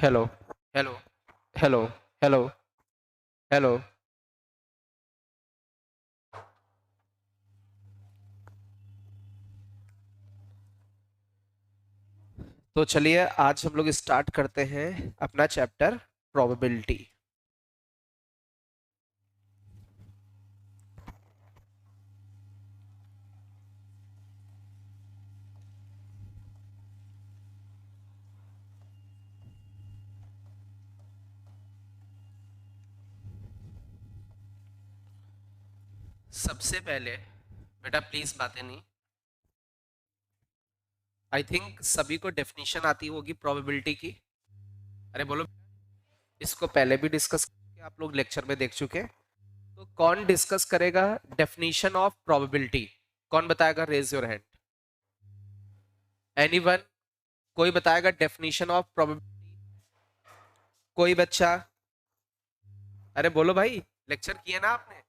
Hello hello hello hello hello. तो चलिए आज हम लोग स्टार्ट करते हैं अपना चैप्टर प्रोबेबिलिटी। सबसे पहले बेटा प्लीज बातें नहीं। आई थिंक सभी को डेफिनेशन आती होगी प्रोबेबिलिटी की। अरे बोलो। इसको पहले भी डिस्कस करके आप लोग लेक्चर में देख चुके हैं। तो कौन डिस्कस करेगा डेफिनेशन ऑफ प्रोबेबिलिटी? कौन बताएगा? Raise your hand. एनीवन? कोई बताएगा डेफिनेशन ऑफ प्रोबेबिलिटी? कोई बच्चा? अरे बोलो भाई, लेक्चर किया ना आपने?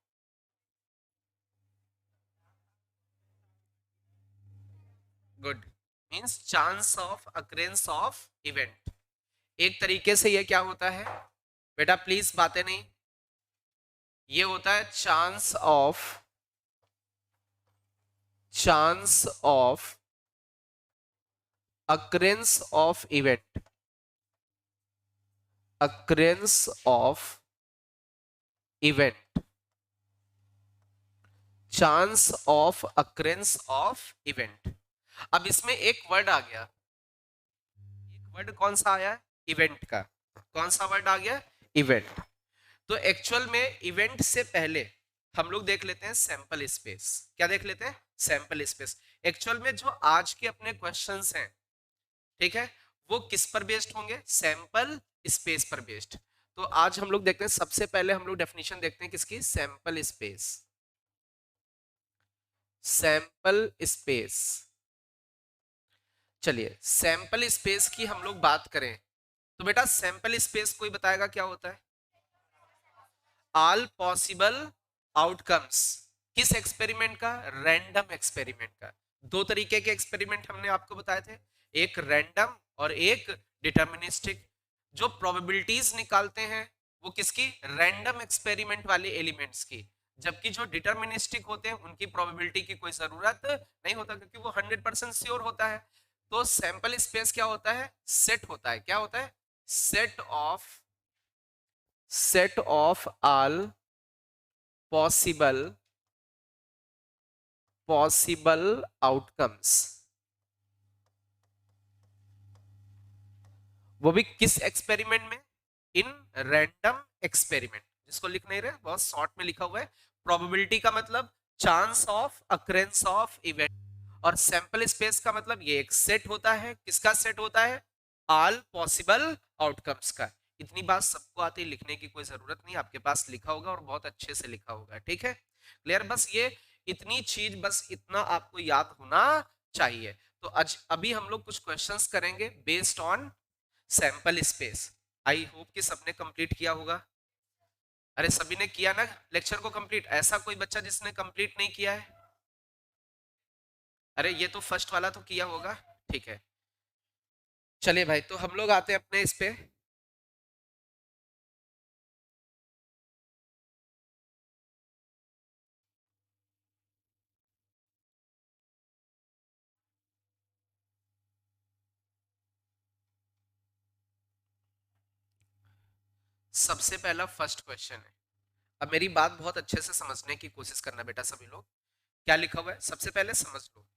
Good. Means chance of occurrence of event. एक तरीके से ये क्या होता है बेटा? प्लीज बातें नहीं। ये होता है chance of occurrence of event. Occurrence of event. Chance of occurrence of event. अब इसमें एक वर्ड आ गया। एक वर्ड कौन सा आया? इवेंट का। कौन सा वर्ड आ गया? इवेंट। तो एक्चुअल में इवेंट से पहले हम लोग देख लेते हैं सैंपल स्पेस। क्या देख लेते हैं? Sample space. एक्चुअल में जो आज के अपने क्वेश्चंस हैं, ठीक है, वो किस पर बेस्ड होंगे? सैंपल स्पेस पर बेस्ड। तो आज हम लोग देखते हैं, सबसे पहले हम लोग डेफिनेशन देखते हैं किसकी? Sample space. Sample space. चलिए सैंपल स्पेस की हम लोग बात करें तो बेटा सैंपल स्पेस कोई बताएगा क्या होता है? All possible outcomes. किस एक्सपेरिमेंट का? रैंडम एक्सपेरिमेंट का। दो तरीके के एक्सपेरिमेंट हमने आपको बताए थे, एक रैंडम और एक डिटर्मिनिस्टिक। जो प्रोबेबिलिटीज निकालते हैं वो किसकी? रैंडम एक्सपेरिमेंट वाले एलिमेंट्स की। जबकि जो डिटर्मिनिस्टिक होते हैं उनकी प्रोबेबिलिटी की कोई जरूरत नहीं होता, क्योंकि वो 100% श्योर होता है। तो सैंपल स्पेस क्या होता है? सेट होता है। क्या होता है? Set of all possible outcomes. वो भी किस एक्सपेरिमेंट में? In random experiment. जिसको लिख नहीं रहे, बहुत शॉर्ट में लिखा हुआ है। प्रोबेबिलिटी का मतलब chance of occurrence of event, और सैंपल स्पेस का मतलब ये एक सेट होता है। किसका सेट होता है? ऑल पॉसिबल आउटकम्स का। इतनी बात सबको आती है, लिखने की कोई जरूरत नहीं, आपके पास लिखा होगा और बहुत अच्छे से लिखा होगा। ठीक है, क्लियर? बस ये इतनी चीज, बस इतना आपको याद होना चाहिए। तो आज अभी हम लोग कुछ क्वेश्चंस करेंगे based on sample space. I hope कि सबने कंप्लीट किया होगा। अरे सभी ने किया ना लेक्चर को कंप्लीट? ऐसा कोई बच्चा जिसने कंप्लीट नहीं किया है? अरे ये तो फर्स्ट वाला तो किया होगा। ठीक है, चलिए भाई, तो हम लोग आते हैं अपने इस पे। सबसे पहला फर्स्ट क्वेश्चन है। अब मेरी बात बहुत अच्छे से समझने की कोशिश करना बेटा सभी लोग। क्या लिखा हुआ है सबसे पहले समझ लो।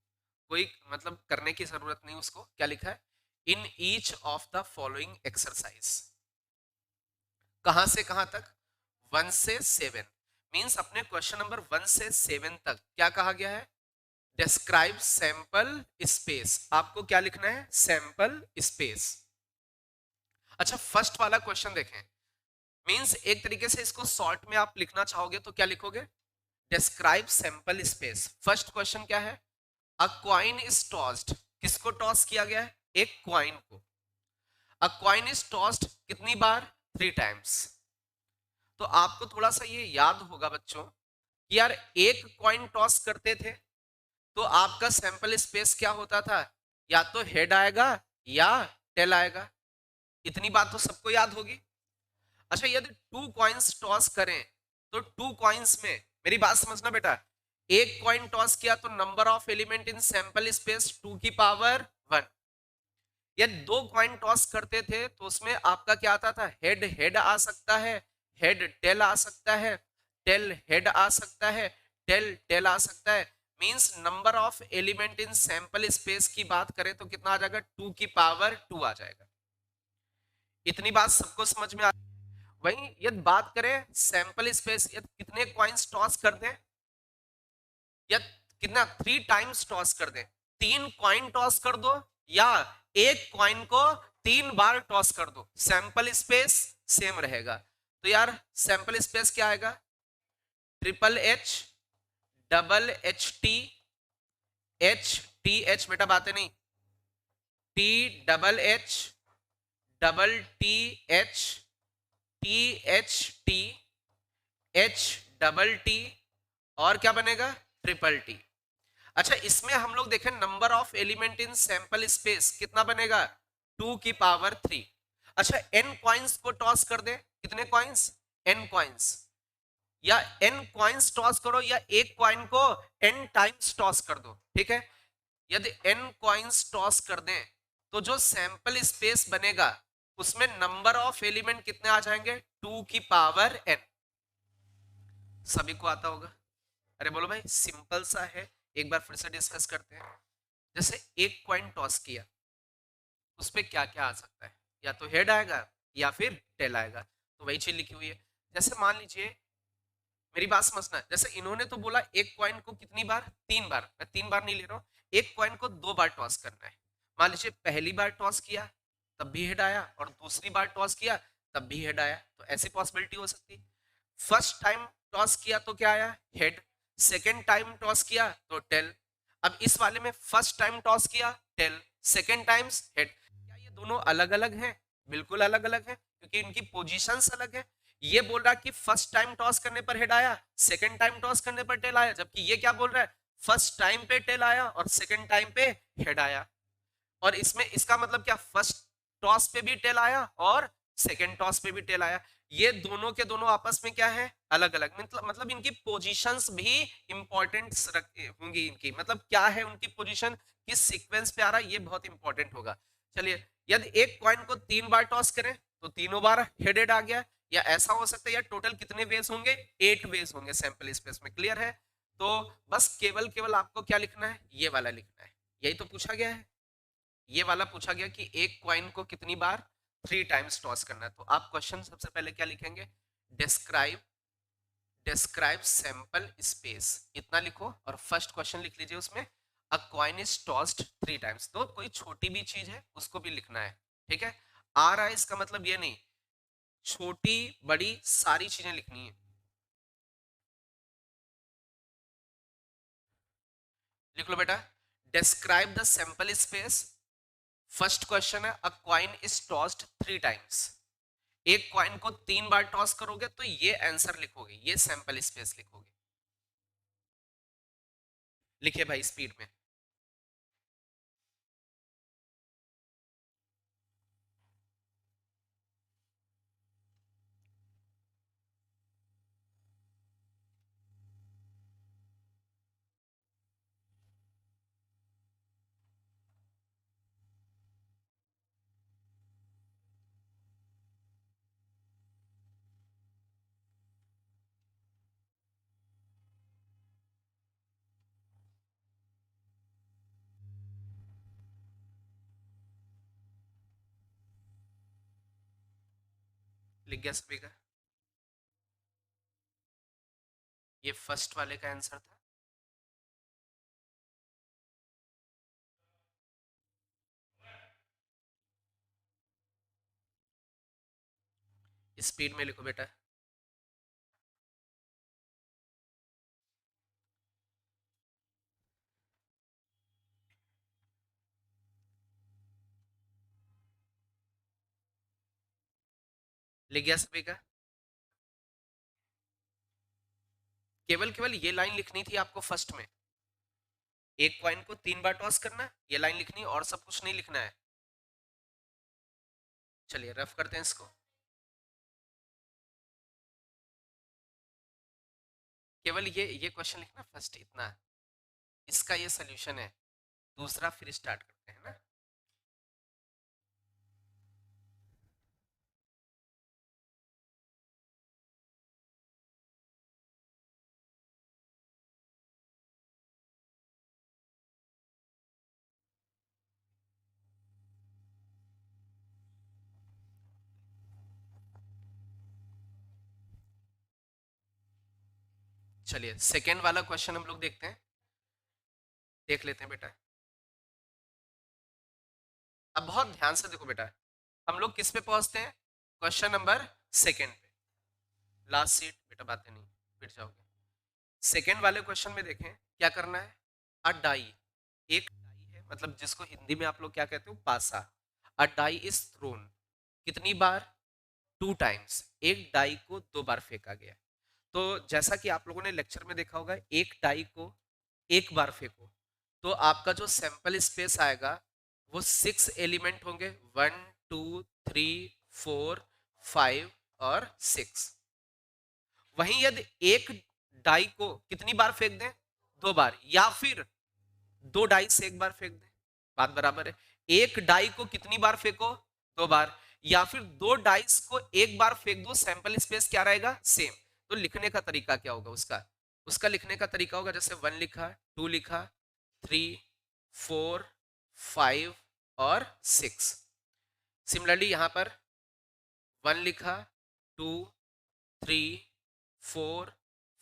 कोई मतलब करने की जरूरत नहीं उसको। क्या लिखा है? In each of the following exercise. कहां से कहां तक? 1 से 7। मींस अपने क्वेश्चन नंबर 1 से 7 तक क्या कहा गया है? Describe sample space. आपको क्या लिखना है? Sample space. अच्छा, फर्स्ट वाला क्वेश्चन देखें। मींस एक तरीके से इसको शॉर्ट में आप लिखना चाहोगे तो क्या लिखोगे? Describe sample space. First question क्या है? अ क्वाइन इज टॉस्ड। किसको टॉस किया गया है? एक क्वाइन को। अ क्वाइन इज टॉस्ड कितनी बार? 3 टाइम्स। तो आपको थोड़ा सा ये याद होगा बच्चों कि यार एक क्वाइन टॉस करते थे तो आपका सैंपल स्पेस क्या होता था? या तो हेड आएगा या टेल आएगा। इतनी बात तो सबको याद होगी। अच्छा, यदि 2 कॉइन्स टॉस करें तो 2 कॉइन्स में, मेरी बात समझना बेटा, एक कॉइन टॉस किया तो number of element in sample space 2 की पावर 1। या 2 कॉइन टॉस करते थे तो उसमें आपका क्या आता था, हेड हेड आ सकता है, हेड टेल आ सकता है, टेल हेड आ सकता है, टेल टेल आ सकता है। Means number of element in sample space की बात करें तो कितना आ जाएगा, 2 की पावर 2 आ जाएगा। इतनी बात सबको समझ में आ। वहीं यदि बात करें सैंपल स्पेस, यदि कितने कॉइन्स टॉस कर दें, या कितना 3 टाइम्स टॉस कर दें, 3 कॉइन टॉस कर दो या एक कॉइन को 3 बार टॉस कर दो, सैंपल स्पेस सेम रहेगा। तो यार सैंपल स्पेस क्या आएगा, triple H, double H T, H बेटा बातें नहीं, T double H T H double T, और क्या बनेगा, ट्रिपल टी। अच्छा, इसमें हम लोग देखें number of element in sample space कितना बनेगा, 2 की पावर 3। अच्छा, n कॉइन्स को टॉस कर दे, कितने कॉइन्स, n कॉइन्स, या n कॉइन्स टॉस करो या एक कॉइन को n टाइम्स टॉस कर दो, ठीक है। यदि n कॉइन्स टॉस कर दें तो जो सैंपल स्पेस बनेगा उसमें नंबर ऑफ एलिमेंट कितने आ जाएंगे, 2 की पावर n। सभी को आता होगा। अरे बोलो भाई, सिंपल सा है, एक बार फिर से डिस्कस करते हैं। जैसे एक कॉइन टॉस किया, उस पर क्या क्या आ सकता है, या तो हेड आएगा या फिर टेल आएगा, तो वही चीज लिखी हुई है। जैसे मान लीजिए, मेरी बात समझना, जैसे इन्होंने तो बोला एक कॉइन को कितनी बार, 3 बार, मैं 3 बार नहीं ले रहा हूँ, एक कॉइन को 2 बार टॉस करना है। मान लीजिए पहली बार टॉस किया तब भी हेड आया, और दूसरी बार टॉस किया तब भी हेड आया, तो ऐसी पॉसिबिलिटी हो सकती है। फर्स्ट टाइम टॉस किया तो क्या आया, हेड, सेकेंड टाइम टॉस किया तो टेल। अब इस वाले में फर्स्ट टाइम टॉस किया टेल, सेकेंड टाइम्स हेड। क्या ये दोनों अलग अलग हैं, बिल्कुल अलग अलग है, क्योंकि इनकी पोजीशंस अलग है। ये बोल रहा है कि फर्स्ट टाइम टॉस करने पर हेड आया, सेकंड टाइम टॉस करने पर टेल आया, जबकि ये क्या बोल रहा है, फर्स्ट टाइम पे टेल आया और सेकंड टाइम पे हेड आया। और इसमें इसका मतलब क्या, फर्स्ट टॉस पे भी टेल आया और सेकंड टॉस पे भी टेल आया। ये दोनों के दोनों आपस में क्या है, अलग अलग, मतलब इनकी पोजीशंस भी इंपॉर्टेंट होंगी इनकी, मतलब क्या है उनकी पोजीशन, किस सीक्वेंस पे आ रहा है, ये बहुत इंपॉर्टेंट होगा। चलिए, यदि एक कॉइन को 3 बार टॉस करें तो तीनों बार हेडेड आ गया, या ऐसा हो सकता है, या टोटल कितने वेज होंगे, 8 वेज होंगे सैंपल स्पेस में। क्लियर है। तो बस केवल केवल आपको क्या लिखना है, ये वाला लिखना है, यही तो पूछा गया है। ये वाला पूछा गया कि एक क्वाइन को कितनी बार, 3 टाइम्स टॉस करना है। तो आप क्वेश्चन सबसे पहले क्या लिखेंगे, डिस्क्राइब, डिस्क्राइब सैंपल स्पेस, इतना लिखो, और फर्स्ट क्वेश्चन लिख लीजिए उसमें, अ कॉइन इज टॉस्ड 3 टाइम्स। तो कोई छोटी भी चीज है उसको भी लिखना है, ठीक है। आ रहा है इसका मतलब ये नहीं, छोटी बड़ी सारी चीजें लिखनी है। लिख लो बेटा, describe the sample space. First question है, a coin is tossed 3 times. एक कॉइन को 3 बार टॉस करोगे तो ये आंसर लिखोगे, ये सैंपल स्पेस लिखोगे। लिखे भाई स्पीड में। लिख गया सभी का, ये फर्स्ट वाले का आंसर था। स्पीड में लिखो बेटा। लिख गया सभी का। केवल केवल ये लाइन लिखनी थी आपको फर्स्ट में, एक कॉइन को 3 बार टॉस करना है, ये लाइन लिखनी है और सब कुछ नहीं लिखना है। चलिए रफ करते हैं इसको। केवल ये क्वेश्चन लिखना फर्स्ट इतना, इसका ये सोल्यूशन है, दूसरा फिर स्टार्ट करते हैं ना। चलिए सेकेंड वाला क्वेश्चन हम लोग देखते हैं, देख लेते हैं बेटा। अब बहुत ध्यान से देखो बेटा, हम लोग किस पे पहुंचते हैं, क्वेश्चन नंबर सेकेंड पे। लास्ट सीट बेटा, बातें नहीं पिट जाओगे। सेकेंड वाले क्वेश्चन में देखें क्या करना है। अ डाई, एक डाई है, मतलब जिसको हिंदी में आप लोग क्या कहते हो, पासा। अ डाई इज थ्रोन, कितनी बार, 2 टाइम्स, एक डाई को 2 बार फेंका गया। तो जैसा कि आप लोगों ने लेक्चर में देखा होगा, एक डाई को एक बार फेंको तो आपका जो सैंपल स्पेस आएगा वो 6 एलिमेंट होंगे, 1 2 3 4 5 और 6। वहीं यदि एक डाई को कितनी बार फेंक दें, 2 बार, या फिर 2 डाई से एक बार फेंक दें, बात बराबर है। एक डाई को कितनी बार फेंको, 2 बार, या फिर 2 डाइस को एक बार फेंक दो, सैंपल स्पेस क्या रहेगा, सेम। तो लिखने का तरीका क्या होगा उसका, उसका लिखने का तरीका होगा जैसे 1 लिखा, 2 लिखा, 3 4 5 और 6। सिमिलरली यहां पर 1 लिखा, 2 3 4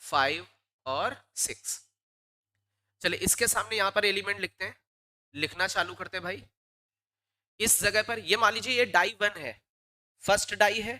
5 और 6। चलिए इसके सामने यहां पर एलिमेंट लिखते हैं, लिखना चालू करते हैं भाई। इस जगह पर ये मान लीजिए ये डाई 1 है, फर्स्ट डाई है,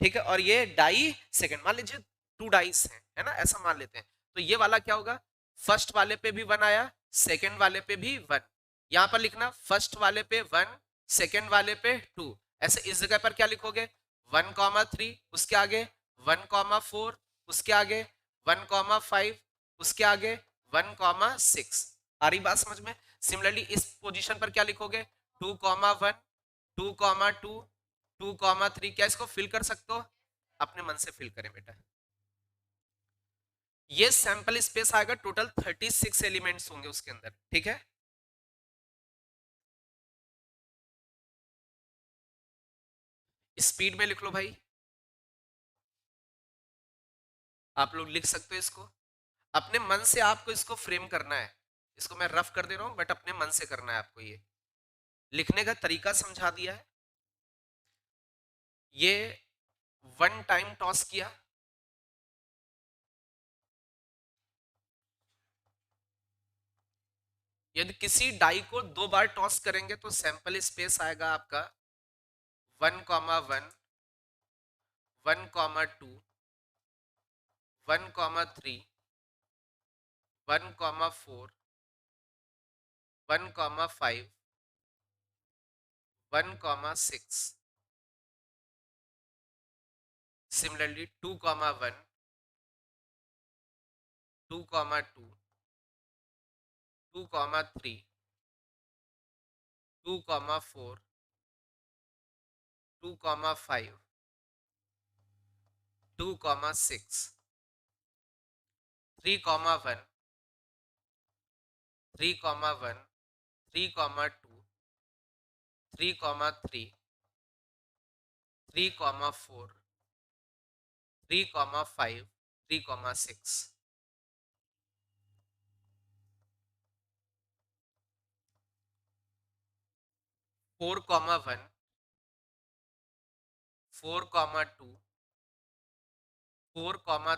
ठीक है, और ये डाई सेकंड, मान लीजिए 2 डाइस हैं, है ना, ऐसा मान लेते हैं। तो ये वाला क्या होगा, फर्स्ट वाले पे भी 1 आया, सेकंड वाले पे भी 1। यहां पर लिखना फर्स्ट वाले पे 1, सेकंड वाले पे 2। ऐसे इस जगह पर क्या लिखोगे, 1 3, उसके आगे 1 4, उसके आगे 1 5, उसके आगे 1 6। आ रही बात समझ में। सिमिलरली इस पोजीशन पर क्या लिखोगे, 2 1, 2 2, 2 3। क्या इसको फिल कर सकते हो, अपने मन से फिल करें बेटा। ये सैंपल स्पेस आएगा, टोटल 36 एलिमेंट्स होंगे उसके अंदर, ठीक है। स्पीड में लिख लो भाई, आप लोग लिख सकते हो इसको, अपने मन से आपको इसको फ्रेम करना है। इसको मैं रफ कर दे रहा हूं बट अपने मन से करना है आपको, ये लिखने का तरीका समझा दिया है। ये 1 टाइम टॉस किया, यदि किसी डाई को 2 बार टॉस करेंगे तो सैंपल स्पेस आएगा आपका 1 1, 1 2, 1 3, 1 4, 1 5, 1 6। सिमिलरली 2 1, 2 2, 2 3, 2 4, 2 5, 2 6, 3 1, 3 1, 3 2, 3 3, 3 4, 3 5, 3 6। 4 1, 4 2, 4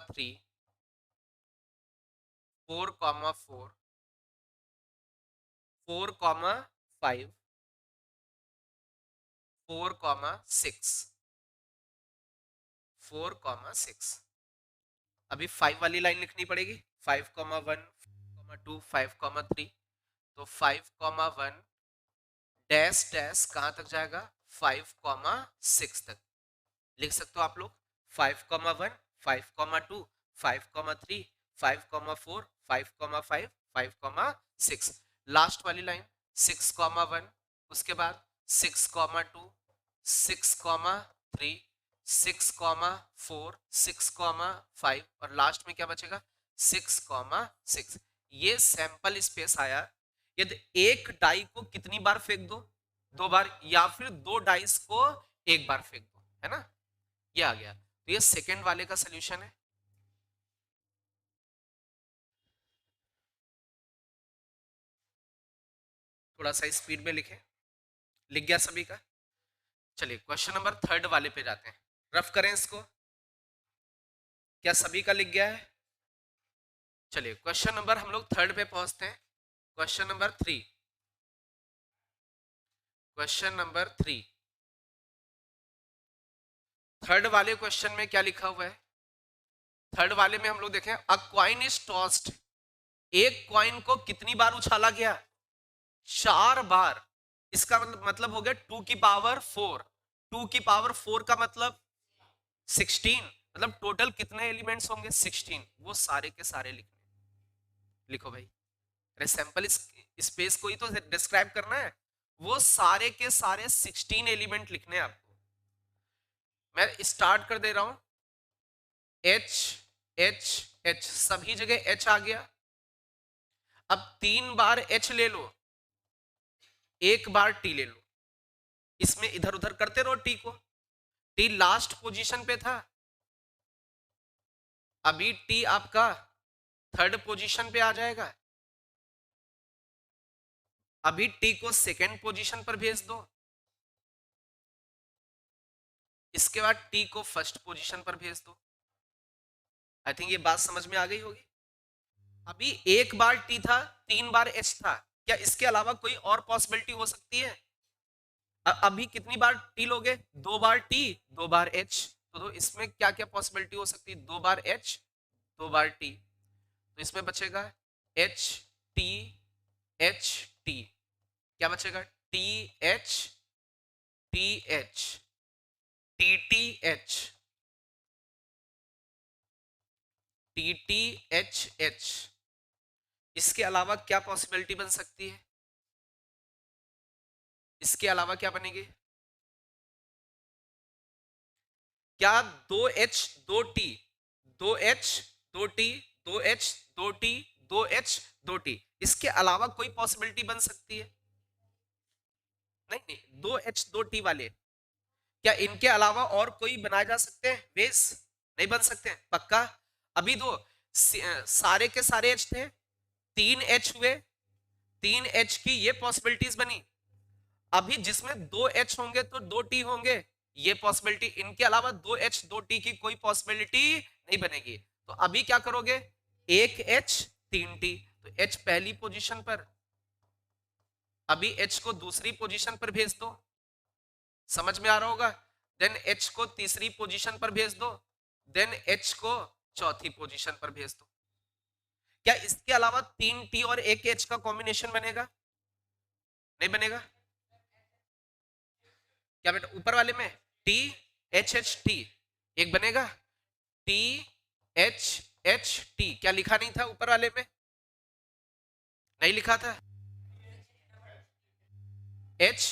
3, 4 4, 4 5, 4 6, 4 6। अभी 5 वाली लाइन लिखनी पड़ेगी, 5 1, 5 2, 5 3। तो 5 1 डैश डैश कहां तक जाएगा, 5 6 तक लिख सकते हो आप लोग। 5 1, 5 2, 5 3, 5 4, 5 5, 5 6। लास्ट वाली लाइन 6 1, उसके बाद 6 2, 6,3, 6,4, 6,5 और लास्ट में क्या बचेगा 6,6। ये सैंपल स्पेस आया। यदि एक डाई को कितनी बार फेंक दो, 2 बार, या फिर 2 डाइस को एक बार फेंक दो, है ना, ये आ गया। तो ये सेकंड वाले का सोल्यूशन है। थोड़ा सा स्पीड में लिखे, लिख गया सभी का? चलिए क्वेश्चन नंबर थर्ड वाले पे जाते हैं, रफ करें इसको। क्या सभी का लिख गया है? चलिए क्वेश्चन नंबर हम लोग थर्ड पे पहुंचते हैं। Question number 3, question number 3, third वाले क्वेश्चन में क्या लिखा हुआ है? थर्ड वाले में हम लोग देखें, अ कॉइन इज टॉस्ड, एक कॉइन को कितनी बार उछाला गया? 4 बार। इसका मतलब हो गया 2 की पावर 4। 2 की पावर 4 का मतलब 16, मतलब टोटल कितने एलिमेंट्स होंगे? 16। वो सारे के सारे लिखने, लिखो भाई। अरे सैंपल स्पेस को ही तो डिस्क्राइब करना है, वो सारे के सारे 16 एलिमेंट लिखने हैं आपको। मैं स्टार्ट कर दे रहा हूं। एच एच एच, सभी जगह एच आ गया। अब 3 बार एच ले लो, 1 बार टी ले लो, इसमें इधर उधर करते रहो टी को। टी लास्ट पोजीशन पे था, अभी टी आपका थर्ड पोजीशन पे आ जाएगा। अभी टी को सेकेंड पोजीशन पर भेज दो, इसके बाद टी को फर्स्ट पोजीशन पर भेज दो। आई थिंक ये बात समझ में आ गई होगी। अभी 1 बार टी था, 3 बार एच था, क्या इसके अलावा कोई और पॉसिबिलिटी हो सकती है? अभी कितनी बार टी लोगे? 2 बार टी, 2 बार एच। तो इसमें क्या क्या पॉसिबिलिटी हो सकती है? 2 बार एच, 2 बार टी। तो इसमें बचेगा एच टी, एच टी। क्या बचेगा? T H, T H, T T H, T T H H. इसके अलावा क्या पॉसिबिलिटी बन सकती है? इसके अलावा क्या बनेगी? क्या 2H 2T, 2H 2T, 2H 2T, 2H 2T, इसके अलावा कोई पॉसिबिलिटी बन सकती है? नहीं नहीं, 2H 2T वाले, क्या इनके अलावा और कोई बनाए जा सकते हैं बेस? नहीं बन सकते हैं पक्का? अभी दो सारे के सारे एच थे, 3H हुए, 3H की ये पॉसिबिलिटीज बनी। अभी जिसमें 2H होंगे तो 2T होंगे, ये पॉसिबिलिटी। इनके अलावा 2H 2T की कोई पॉसिबिलिटी नहीं बनेगी। तो अभी क्या करोगे? 1H 3T, तो H पहली पोजीशन पर, अभी H को दूसरी पोजीशन पर भेज दो, समझ में आ रहा होगा। देन H को तीसरी पोजीशन पर भेज दो, देन H को चौथी पोजीशन पर भेज दो। क्या इसके अलावा 3T और 1H का कॉम्बिनेशन बनेगा? नहीं बनेगा। क्या बेटा ऊपर वाले में T H H T एक बनेगा, T H H T, क्या लिखा नहीं था ऊपर वाले में? नहीं लिखा था। H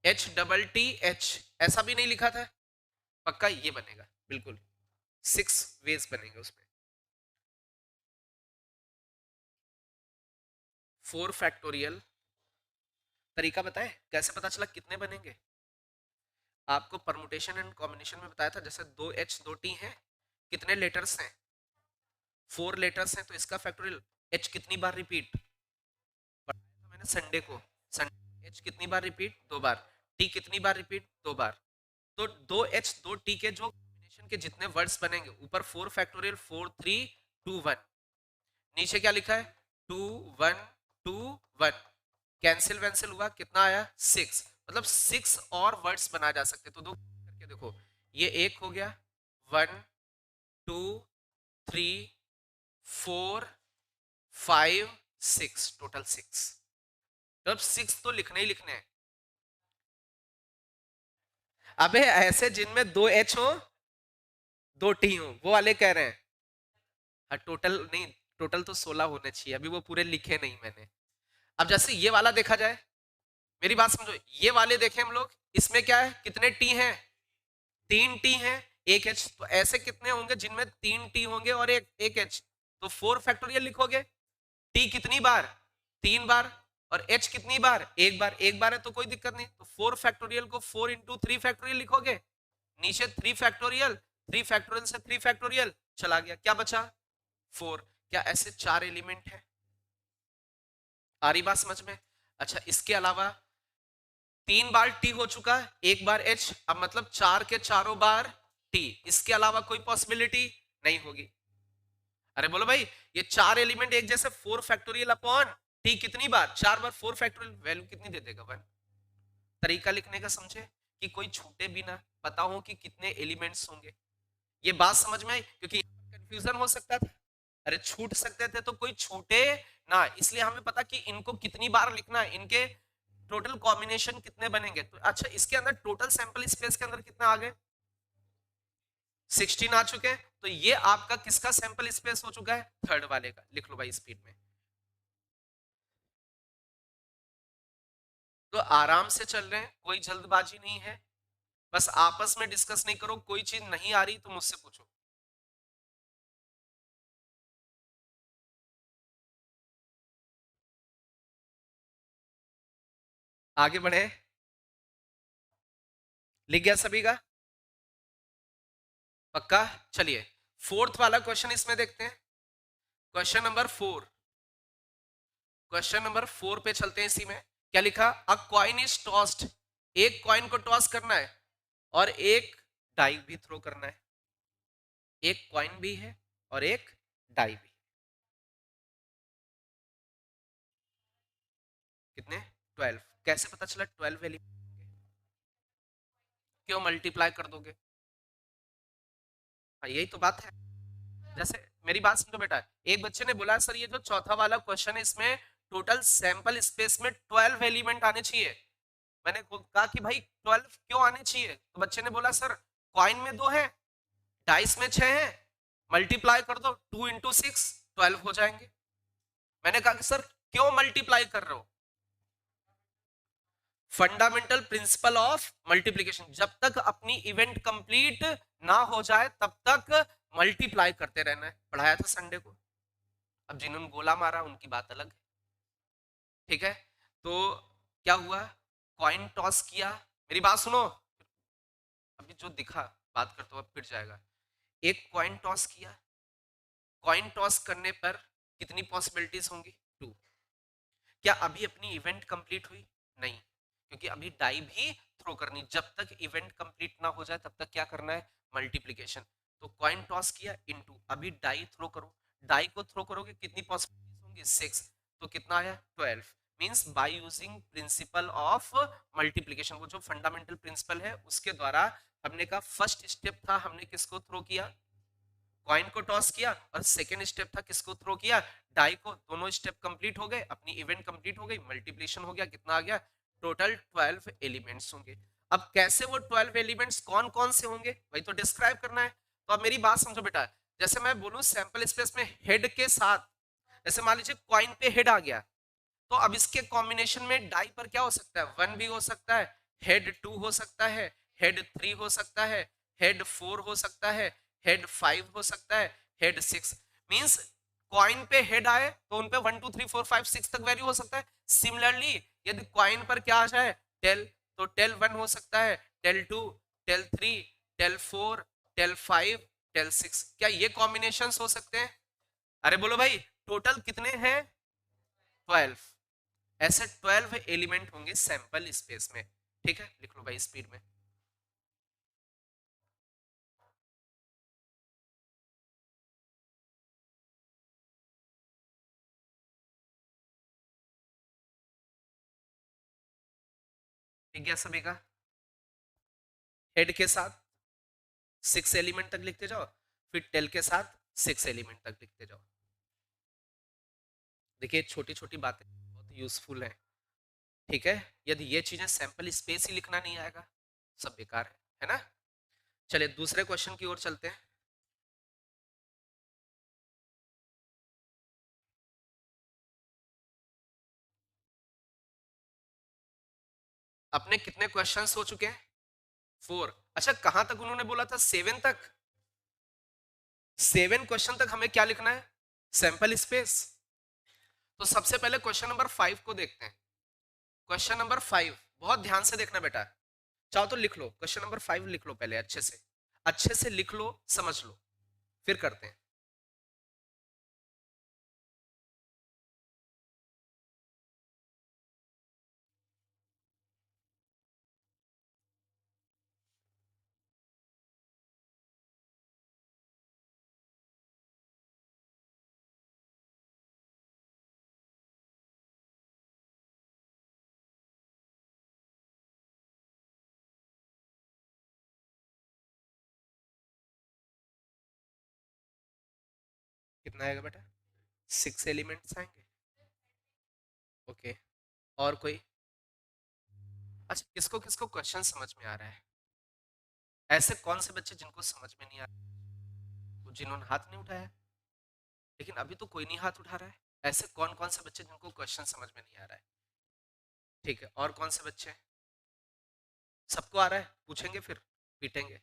H double T H, ऐसा भी नहीं लिखा था। पक्का ये बनेगा, बिल्कुल 6 वेज बनेंगे उसमें। 4 फैक्टोरियल तरीका बताए कैसे पता चला कितने बनेंगे? आपको परमुटेशन एंड कॉम्बिनेशन में बताया था, जैसे 2H 2T है, कितने लेटर्स हैं? 4 लेटर्स हैं, तो इसका फैक्टोरियल H कितनी बार रिपीट? मैंने संडे को, संडे H कितनी बार रिपीट? 2 बार। T कितनी बार रिपीट? 2 बार। तो 2H 2T के जो कॉम्बिनेशन के जितने वर्ड्स बनेंगे, ऊपर 4 फैक्टोरियल 4 3 2 1, नीचे क्या लिखा है? 2 1 2 1, कैंसिल वैंसिल हुआ, कितना आया? 6। मतलब 6 और वर्ड्स बनाए जा सकते। तो दो करके देखो, ये एक हो गया, 1 2 3 4 5 6, टोटल 6। मतलब 6 तो लिखने ही लिखने हैं। अबे ऐसे जिनमें 2H हो 2T हो, वो वाले कह रहे हैं। हाँ टोटल नहीं, टोटल तो 16 होने चाहिए, अभी वो पूरे लिखे नहीं मैंने। अब जैसे ये वाला देखा जाए, मेरी बात समझो, ये वाले देखें हम लोग, इसमें क्या है, कितने टी हैं, 3 टी हैं, एक एच, तो ऐसे कितने होंगे जिनमें 3 टी होंगे और एक एच, तो 4 फैक्टोरियल लिखोगे। टी कितनी बार, 3 बार, और एच कितनी बार, एक बार, एक बार है तो कोई दिक्कत नहीं, तो 4 फैक्टोरियल को 4 इंटू 3 फैक्टोरियल लिखोगे, नीचे 3 फैक्टोरियल, 3 फैक्टोरियल से 3 फैक्टोरियल चला गया, क्या बचा, 4। क्या ऐसे 4 एलिमेंट है, आ रही बात समझ में। अच्छा, इसके अलावा 3 बार टी हो चुका है, एक बार एच, अब मतलब 4 के चारों बार टी, इसके अलावा कोई पॉसिबिलिटी नहीं होगी। अरे बोलो भाई, ये 4 एलिमेंट एक जैसे, 4 फैक्टोरियल अपॉन टी कितनी बार, 4 बार, 4 फैक्टोरियल, वैल्यू कितनी दे देगा, 1। तरीका लिखने का समझे, कि कोई छूटे भी ना, पता हो कि कितने एलिमेंट्स होंगे। ये बात समझ में आई, क्योंकि कंफ्यूजन हो सकता था, अरे छूट सकते थे तो कोई छूटे ना, इसलिए हमें पता कि इनको कितनी बार लिखना है, इनके टोटल कॉम्बिनेशन कितने बनेंगे। तो अच्छा, इसके अंदर टोटल सैंपल स्पेस के अंदर कितना आ गए, 16 आ चुके हैं, तो ये आपका किसका सैंपल स्पेस हो चुका है, थर्ड वाले का, लिख लो भाई स्पीड में। तो आराम से चल रहे हैं, कोई जल्दबाजी नहीं है, बस आपस में डिस्कस नहीं करो, कोई चीज नहीं आ रही तो मुझसे पूछो। आगे बढ़े, लिख गया सभी का, पक्का। चलिए, फोर्थ वाला क्वेश्चन इसमें देखते हैं, क्वेश्चन नंबर 4 पे चलते हैं। इसी में क्या लिखा, अ कॉइन इज टॉस्ड, एक कॉइन को टॉस करना है और एक डाई भी थ्रो करना है, एक कॉइन भी है और एक डाई भी। कितने, 12। कैसे पता चला 12 एलिमेंट, क्यों मल्टीप्लाई कर दोगे, हाँ यही तो बात है। जैसे मेरी बात समझो बेटा, एक बच्चे ने बोला सर ये जो चौथा वाला क्वेश्चन है इसमें टोटल सैंपल स्पेस में 12 एलिमेंट आने चाहिए। मैंने कहा कि भाई 12 क्यों आने चाहिए, तो बच्चे ने बोला सर कॉइन में 2 है, डाइस में 6 है, मल्टीप्लाई कर दो, 2 इंटू 6 12 हो जाएंगे। मैंने कहा कि सर क्यों मल्टीप्लाई कर रहे हो, फंडामेंटल प्रिंसिपल ऑफ मल्टीप्लीकेशन, जब तक अपनी इवेंट कंप्लीट ना हो जाए तब तक मल्टीप्लाई करते रहना है, पढ़ाया था संडे को। अब जिन्होंने गोला मारा उनकी बात अलग है, ठीक है। तो क्या हुआ, कॉइन टॉस किया, मेरी बात सुनो, अभी जो दिखा बात करते हुए फिर जाएगा। एक कॉइन टॉस किया, कॉइन टॉस करने पर कितनी पॉसिबिलिटीज होंगी, 2। क्या अभी अपनी इवेंट कंप्लीट हुई, नहीं, क्योंकि अभी डाई भी थ्रो करनी, जब तक इवेंट कंप्लीट ना हो जाए तब तक क्या करना है, मल्टीप्लीकेशन। तो कॉइन टॉस किया, इनटू, अभी डाई थ्रो करो, डाई को थ्रो करोगे कितनी पॉसिबिलिटीज होंगी, 6, तो कितना आया, 12। Means by using principle of multiplication, वो जो फंडामेंटल प्रिंसिपल है उसके द्वारा हमने का फर्स्ट स्टेप था, हमने किसको थ्रो किया, कॉइन को टॉस किया, और सेकेंड स्टेप था किसको थ्रो किया, डाई को। दोनों स्टेप कंप्लीट हो गए, अपनी इवेंट कंप्लीट हो गई, मल्टीप्लिकेशन हो गया, कितना आ गया, टोटल 12 एलिमेंट्स होंगे। अब कैसे वो 12 एलिमेंट्स कौन कौन से होंगे वही तो डिस्क्राइब करना है। तो अब मेरी बात समझो बेटा, जैसे मैं बोलूं सैंपल स्पेस में हेड के साथ, जैसे मान लीजिए कॉइन पे हेड आ गया, तो अब इसके कॉम्बिनेशन में डाई पर क्या हो सकता है, 1 भी हो सकता है, हेड 2 हो सकता है, हेड 3 हो सकता है, हेड 4 हो सकता है, हेड 5 हो सकता है, हेड 6। मींस कॉइन पे हेड आए तो उन पे 1 2 3 4 5 6 तक वैल्यू हो सकता है। सिमिलरली यदि कॉइन पर क्या आ जाए, टेल, तो टेल 1 हो सकता है, tail 2, tail 3, tail 4, tail 5, tail 6। क्या ये कॉम्बिनेशंस हो सकते हैं, अरे बोलो भाई, टोटल कितने हैं, 12। ऐसे 12 एलिमेंट होंगे सैंपल स्पेस में, ठीक है, लिख लो भाई स्पीड में। ठीक है सभी का, हेड के साथ 6 एलिमेंट तक लिखते जाओ, फिर टेल के साथ 6 एलिमेंट तक लिखते जाओ। देखिए छोटी छोटी बातें बहुत यूजफुल है, ठीक है। यदि ये चीजें सैंपल स्पेस ही लिखना नहीं आएगा, सब बेकार है ना। चलिए दूसरे क्वेश्चन की ओर चलते हैं। अपने कितने क्वेश्चंस हो चुके हैं? 4। अच्छा, कहां तक उन्होंने बोला था? 7 तक। 7 क्वेश्चन तक हमें क्या लिखना है? Sample space. तो सबसे पहले क्वेश्चन नंबर 5 को देखते हैं। क्वेश्चन नंबर 5 बहुत ध्यान से देखना बेटा। चाहो तो लिख लो, क्वेश्चन नंबर 5 लिख लो पहले, अच्छे से लिख लो, समझ लो, फिर करते हैं। कितना आएगा बेटा? 6 एलिमेंट्स आएंगे। ओके, और कोई? अच्छा, किसको किसको क्वेश्चन समझ में आ रहा है? ऐसे कौन से बच्चे जिनको समझ में नहीं आ रहा, वो जिन्होंने हाथ नहीं उठाया? लेकिन अभी तो कोई नहीं हाथ उठा रहा है। ऐसे कौन कौन से बच्चे जिनको क्वेश्चन समझ में नहीं आ रहा है? ठीक है, और कौन से बच्चे? सबको आ रहा है? पूछेंगे फिर पीटेंगे।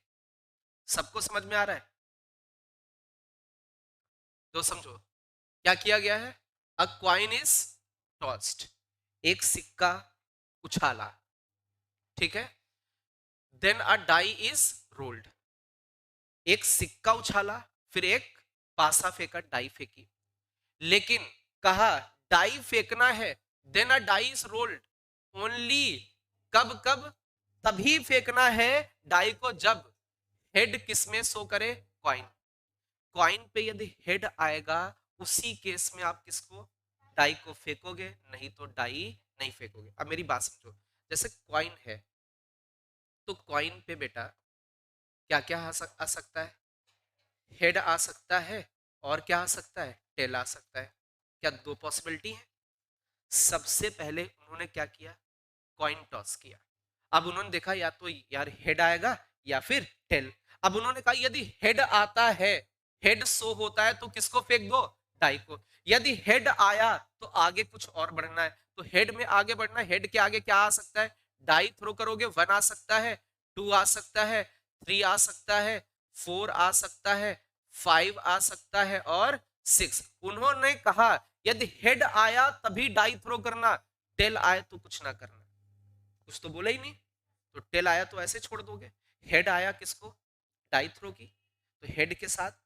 सबको समझ में आ रहा है? तो समझो क्या किया गया है। अ क्वाइन इज टॉस्ड, एक सिक्का उछाला, ठीक है। Then a die is rolled, एक सिक्का उछाला, फिर एक पासा फेंका, डाई फेंकी। लेकिन कहा डाई फेंकना है, then a die is rolled only, कब कब? तभी फेंकना है डाई को जब हेड किस में शो करे? कॉइन। कॉइन पे यदि हेड आएगा, उसी केस में आप किसको? डाई को फेंकोगे, नहीं तो डाई नहीं फेंकोगे। अब मेरी बात समझो, जैसे कॉइन है, तो कॉइन पे बेटा क्या क्या आ सकता है? हेड आ सकता है, और क्या आ सकता है? टेल आ सकता है। क्या दो पॉसिबिलिटी है? सबसे पहले उन्होंने क्या किया? कॉइन टॉस किया। अब उन्होंने देखा या तो यार हेड आएगा या फिर टेल। अब उन्होंने कहा यदि हेड आता है, हेड शो होता है, तो किसको फेंक दो? डाई को। यदि हेड आया तो आगे कुछ और बढ़ना है, तो हेड में आगे बढ़ना है। हेड के आगे क्या आ सकता है? डाई थ्रो करोगे, 1 आ सकता है, 2 आ सकता है, 3 आ सकता है, 4 आ सकता है, 5 आ सकता है, और 6। उन्होंने कहा यदि हेड आया तभी डाई थ्रो करना, टेल आए तो कुछ ना करना। कुछ तो बोला ही नहीं। तो टेल आया तो ऐसे छोड़ दोगे। हेड आया किसको? डाई थ्रो की। तो हेड के साथ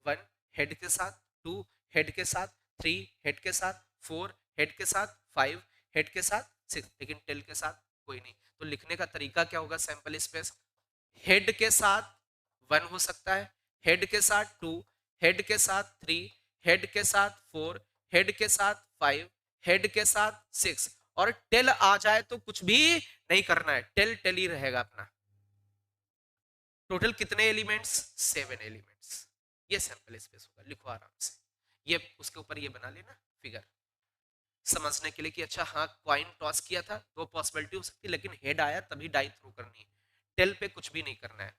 1, हेड के साथ 2, हेड के साथ 3, हेड के साथ 4, हेड के साथ 5, हेड के साथ 6, लेकिन टेल के साथ कोई नहीं। तो लिखने का तरीका क्या होगा? सैंपल स्पेस, हेड के साथ 1 हो सकता है, हेड के साथ 2, हेड के साथ 3, हेड के साथ 4, हेड के साथ 5, हेड के साथ 6, और टेल आ जाए तो कुछ भी नहीं करना है, टेल टेल ही रहेगा अपना। टोटल कितने एलिमेंट्स? 7 एलिमेंट्स। ये सैंपल स्पेस होगा, लिखो आराम से। ये उसके ऊपर ये बना लेना फिगर, समझने के लिए कि अच्छा हाँ क्वाइन टॉस किया था, दो पॉसिबिलिटी हो सकती है, लेकिन हेड आया तभी डाई थ्रो करनी है, टेल पे कुछ भी नहीं करना है।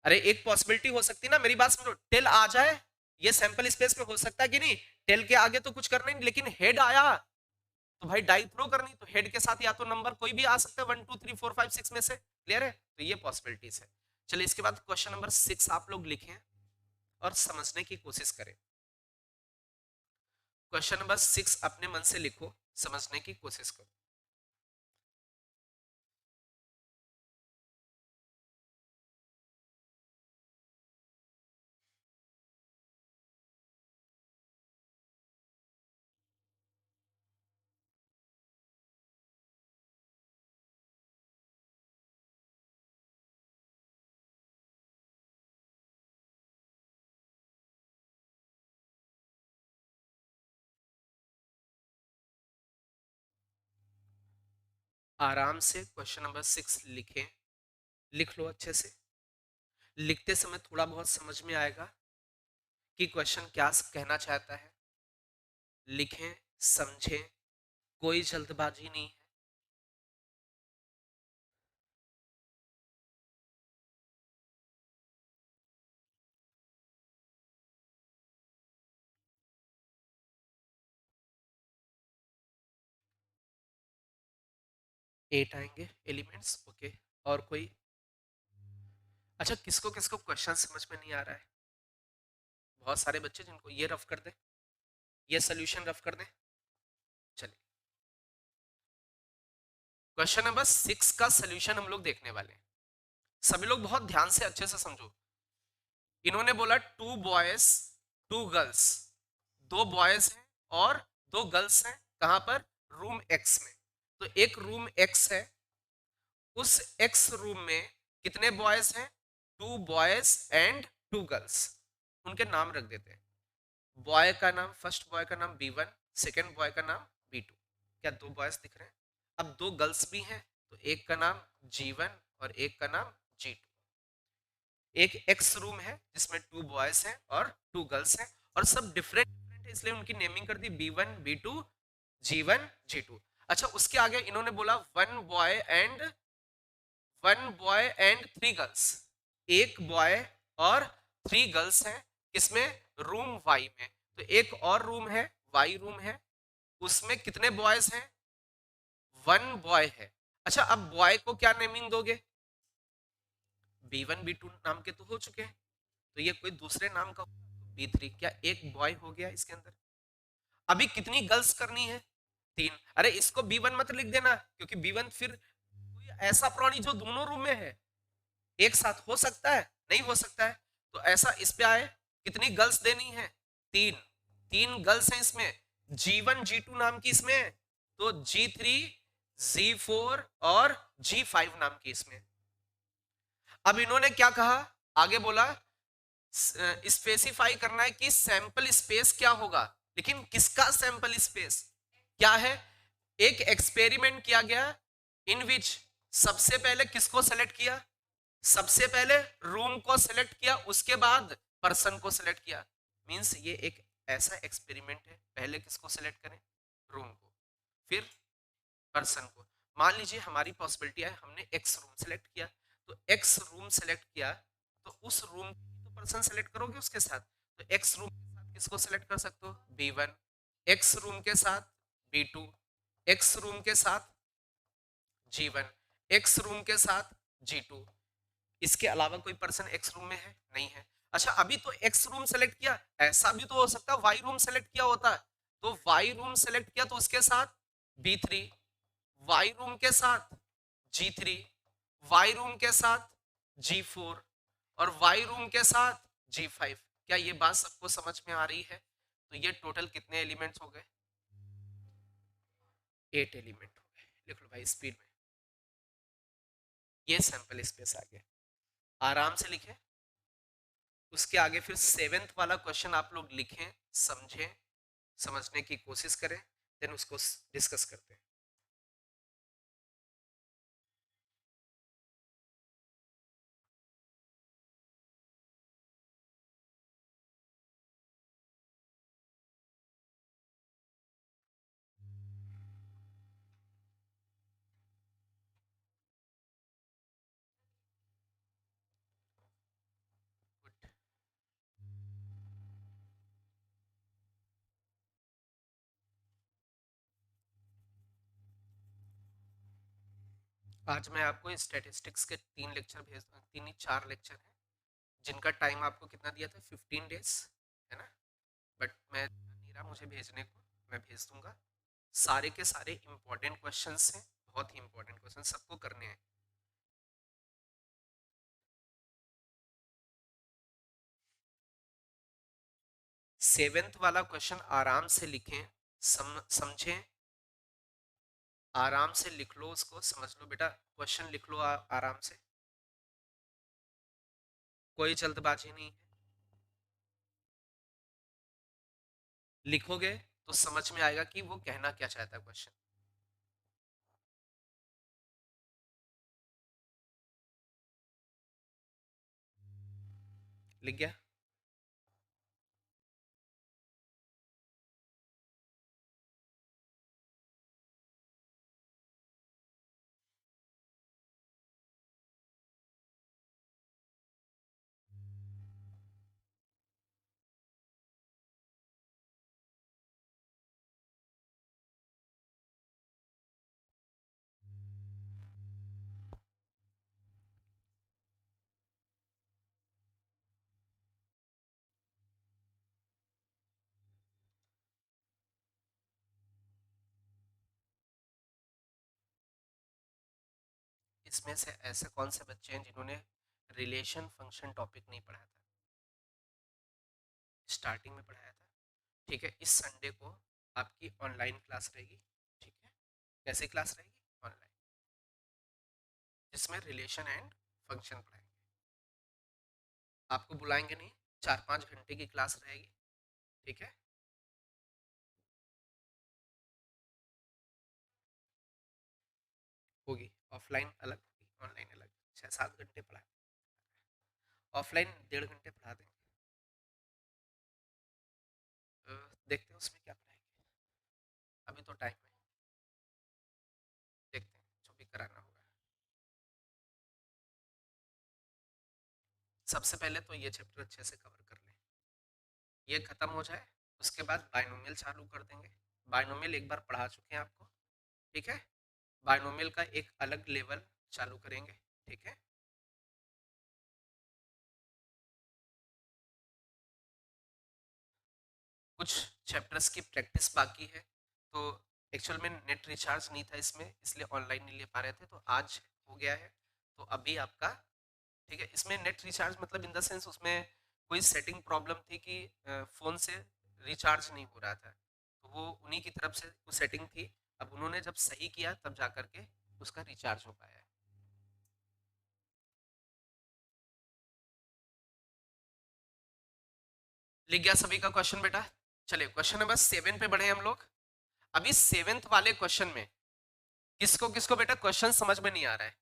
अरे एक पॉसिबिलिटी हो सकती है ना, मेरी बात समझो, टेल आ जाए, ये सैंपल स्पेस में हो सकता है कि नहीं? टेल के आगे तो कुछ करना नहीं, लेकिन हेड आया तो भाई डाई थ्रो करनी, तो हेड के साथ या तो नंबर कोई भी आ सकता है, 1 2 3 4 5 6 में से। क्लियर है? तो ये पॉसिबिलिटीज है। चलिए इसके बाद क्वेश्चन नंबर 6 आप लोग लिखें और समझने की कोशिश करें। क्वेश्चन नंबर 6 अपने मन से लिखो, समझने की कोशिश करो। आराम से क्वेश्चन नंबर 6 लिखें, लिख लो अच्छे से। लिखते समय थोड़ा बहुत समझ में आएगा कि क्वेश्चन क्या कहना चाहता है। लिखें, समझें, कोई जल्दबाजी नहीं है। 8 आएंगे एलिमेंट्स, ओके। और कोई? अच्छा, किसको किसको क्वेश्चन समझ में नहीं आ रहा है? बहुत सारे बच्चे जिनको ये रफ कर दे, ये सोल्यूशन रफ कर दे। चलिए, क्वेश्चन नंबर 6 का सोल्यूशन हम लोग देखने वाले हैं। सभी लोग बहुत ध्यान से अच्छे से समझो। इन्होंने बोला टू बॉयज टू गर्ल्स, दो बॉयज हैं और दो गर्ल्स हैं। कहां पर? रूम एक्स में। तो एक रूम एक्स है, उस एक्स रूम में कितने बॉयज हैं? Two boys and two girls. उनके नाम रख देते हैं। बॉय का नाम, फर्स्ट बॉय का नाम B1, सेकेंड बॉय का नाम B2। क्या दो बॉयज दिख रहे हैं? अब दो गर्ल्स भी हैं, तो एक का नाम G1 और एक का नाम G2। एक एक्स रूम है जिसमें टू बॉयज हैं और टू गर्ल्स हैं, और सब डिफरेंट डिफरेंट है, इसलिए उनकी नेमिंग कर दी B1 B2 G1 G2। अच्छा, उसके आगे इन्होंने बोला one boy and three girls. एक बॉय और थ्री गर्ल्स हैं, किसमें? रूम वाई में। तो एक और रूम है, वाई रूम है, उसमें कितने बॉयज हैं? वन बॉय है। अच्छा, अब बॉय को क्या नेमिंग दोगे? B1 B2 नाम के तो हो चुके हैं, तो ये कोई दूसरे नाम का B3। क्या एक बॉय हो गया इसके अंदर? अभी कितनी गर्ल्स करनी है? तीन। अरे इसको B1 मत लिख देना, क्योंकि B1 फिर कोई ऐसा प्राणी जो दोनों रूम में है, एक साथ हो सकता है? नहीं हो सकता है। तो ऐसा इस पे आए, कितनी गर्ल्स देनी है? तीन। तीन गर्ल्स हैं इसमें, G1 G2 नाम की इसमें, तो G3 G4 और G5 नाम की इसमें। अब इन्होंने क्या कहा? आगे बोला स्पेसिफाई करना है कि सैंपल स्पेस क्या होगा। लेकिन किसका सैंपल स्पेस क्या है? एक एक्सपेरिमेंट किया गया, इन विच सबसे पहले किसको सेलेक्ट किया? सबसे पहले रूम को सेलेक्ट किया, उसके बाद पर्सन को सेलेक्ट किया। मींस ये एक ऐसा एक्सपेरिमेंट है, पहले किसको सेलेक्ट करें? रूम को, फिर पर्सन को। मान लीजिए हमारी पॉसिबिलिटी है, हमने एक्स रूम सेलेक्ट किया, तो एक्स रूम सेलेक्ट किया, तो उस रूम तो पर्सन सेलेक्ट करोगे उसके साथ। तो एक्स रूम के साथ किसको सेलेक्ट कर सकते हो? B1। एक्स रूम के साथ B2। एक्स रूम के साथ G1। एक्स रूम के साथ G2। इसके अलावा कोई पर्सन एक्स रूम में है? नहीं है। अच्छा, अभी तो एक्स रूम सेलेक्ट किया, ऐसा भी तो हो सकता है वाई रूम सेलेक्ट किया होता है, तो वाई रूम सेलेक्ट किया तो उसके साथ B3, वाई रूम के साथ G3, वाई रूम के साथ G4 और वाई रूम के साथ G5। क्या ये बात सबको समझ में आ रही है? तो ये टोटल कितने एलिमेंट्स हो गए? 8 एलिमेंट हो गए। लिख लो भाई स्पीड में। ये सैंपल स्पेस आ गया, आराम से लिखें। उसके आगे फिर 7th वाला क्वेश्चन आप लोग लिखें, समझें, समझने की कोशिश करें, देन उसको डिस्कस करते हैं। आज मैं आपको स्टैटिस्टिक्स के 3 4 लेक्चर हैं, जिनका टाइम आपको कितना दिया था? 15 डेज, है ना? बट मैं नहीं रहा मुझे भेजने को, मैं भेज दूंगा। सारे के सारे इंपॉर्टेंट क्वेश्चंस हैं, बहुत ही इंपॉर्टेंट क्वेश्चन सबको करने हैं। 7th वाला क्वेश्चन आराम से लिखें, समझें, आराम से लिख लो उसको, समझ लो बेटा। क्वेश्चन लिख लो आराम से, कोई जल्दबाजी नहीं है। लिखोगे तो समझ में आएगा कि वो कहना क्या चाहता है क्वेश्चन। लिख गया? इसमें से ऐसे कौन से बच्चे हैं जिन्होंने रिलेशन फंक्शन टॉपिक नहीं पढ़ा था? स्टार्टिंग में पढ़ाया था। ठीक है, इस संडे को आपकी ऑनलाइन क्लास रहेगी। ठीक है, कैसे क्लास रहेगी? ऑनलाइन, जिसमें रिलेशन एंड फंक्शन पढ़ाएंगे। आपको बुलाएंगे नहीं, 4-5 घंटे की क्लास रहेगी। ठीक है, होगी। ऑफलाइन अलग होगी, ऑनलाइन अलग। 6-7 घंटे पढ़ा, ऑफलाइन 1.5 घंटे पढ़ा देंगे। देखते हैं उसमें क्या पढ़ाएंगे, अभी तो टाइम है, देखते हैं जो भी कराना होगा। सबसे पहले तो ये चैप्टर अच्छे से कवर कर लें, ये खत्म हो जाए, उसके बाद बायनोमियल चालू कर देंगे। बायनोमियल एक बार पढ़ा चुके हैं आपको। ठीक है, बायनोमियल का एक अलग लेवल चालू करेंगे। ठीक है, कुछ चैप्टर्स की प्रैक्टिस बाकी है, तो एक्चुअल में नेट रिचार्ज नहीं था इसमें, इसलिए ऑनलाइन नहीं ले पा रहे थे, तो आज हो गया है। तो अभी आपका, ठीक है, इसमें नेट रिचार्ज मतलब इन द सेंस उसमें कोई सेटिंग प्रॉब्लम थी कि फ़ोन से रिचार्ज नहीं हो रहा था, तो वो उन्हीं की तरफ से वो सेटिंग थी। अब उन्होंने जब सही किया तब जा करके उसका रिचार्ज हो पाया है। लिख गया सभी का क्वेश्चन बेटा? चलिए क्वेश्चन नंबर 7 पे बढ़े हम लोग। अभी 7th वाले क्वेश्चन में किसको किसको बेटा क्वेश्चन समझ में नहीं आ रहा है?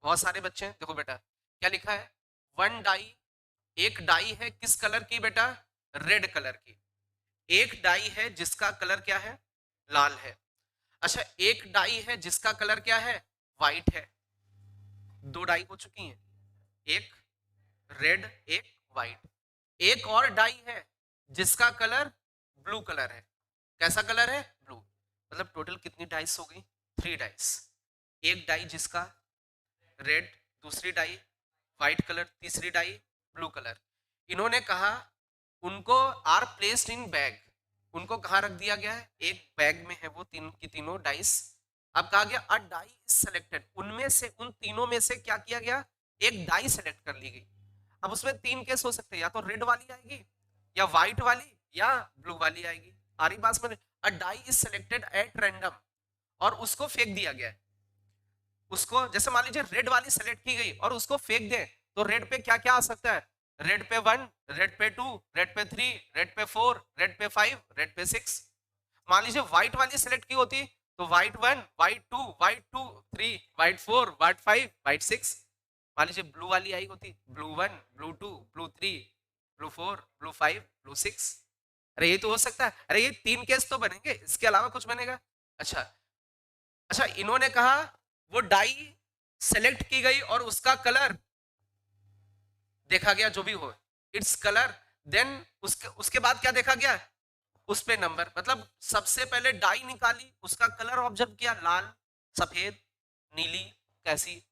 बहुत सारे बच्चे हैं, देखो बेटा क्या लिखा है। वन डाई, एक डाई है किस कलर की बेटा? रेड कलर की। एक डाई है जिसका कलर क्या है? लाल है। अच्छा, एक डाई है जिसका कलर क्या है? व्हाइट है। दो डाई हो चुकी हैं, एक रेड एक व्हाइट। एक और डाई है जिसका कलर ब्लू कलर है। कैसा कलर है? ब्लू। मतलब टोटल कितनी डाइस हो गई? 3 डाइस। एक डाई जिसका रेड, दूसरी डाई व्हाइट कलर, तीसरी डाई ब्लू कलर। इन्होंने कहा उनको आर प्लेस्ड इन बैग, उनको कहाँ रख दिया गया है? एक बैग में है वो तीन की तीनों डाइस। अब कहा गया अ डाई इज सेलेक्टेड, उनमें से उन तीनों में से क्या किया गया? एक डाई सेलेक्ट कर ली गई। अब उसमें 3 केस हो सकते हैं, या तो रेड वाली आएगी, या व्हाइट वाली, या ब्लू वाली आएगी। आ रही बात समझ? A die is selected at random, और उसको फेंक दिया गया है। उसको जैसे मान लीजिए रेड वाली सेलेक्ट की गई और उसको फेंक दे, तो रेड पे क्या क्या आ सकता है? रेड पे 1, रेड पे 2, रेड पे 3, रेड पे 4, रेड पे 5, रेड पे 6। मान लीजिए व्हाइट वाली सेलेक्ट की होती, तो white 1, white 2, white 2 3, white 4, white 5, white 6। मान लीजिए ब्लू वाली आई होती, blue 1, blue 2, blue 3, blue 4, blue 5, blue 6। अरे ये तो हो सकता है, अरे ये 3 केस तो बनेंगे, इसके अलावा कुछ बनेगा? अच्छा, अच्छा इन्होंने कहा वो डाई सेलेक्ट की गई और उसका कलर देखा गया, जो भी हो इट्स कलर। देन उसके उसके बाद क्या देखा गया? उस पे नंबर। मतलब सबसे पहले डाई निकाली, उसका कलर ऑब्जर्व किया, लाल, सफेद, नीली, कैसी।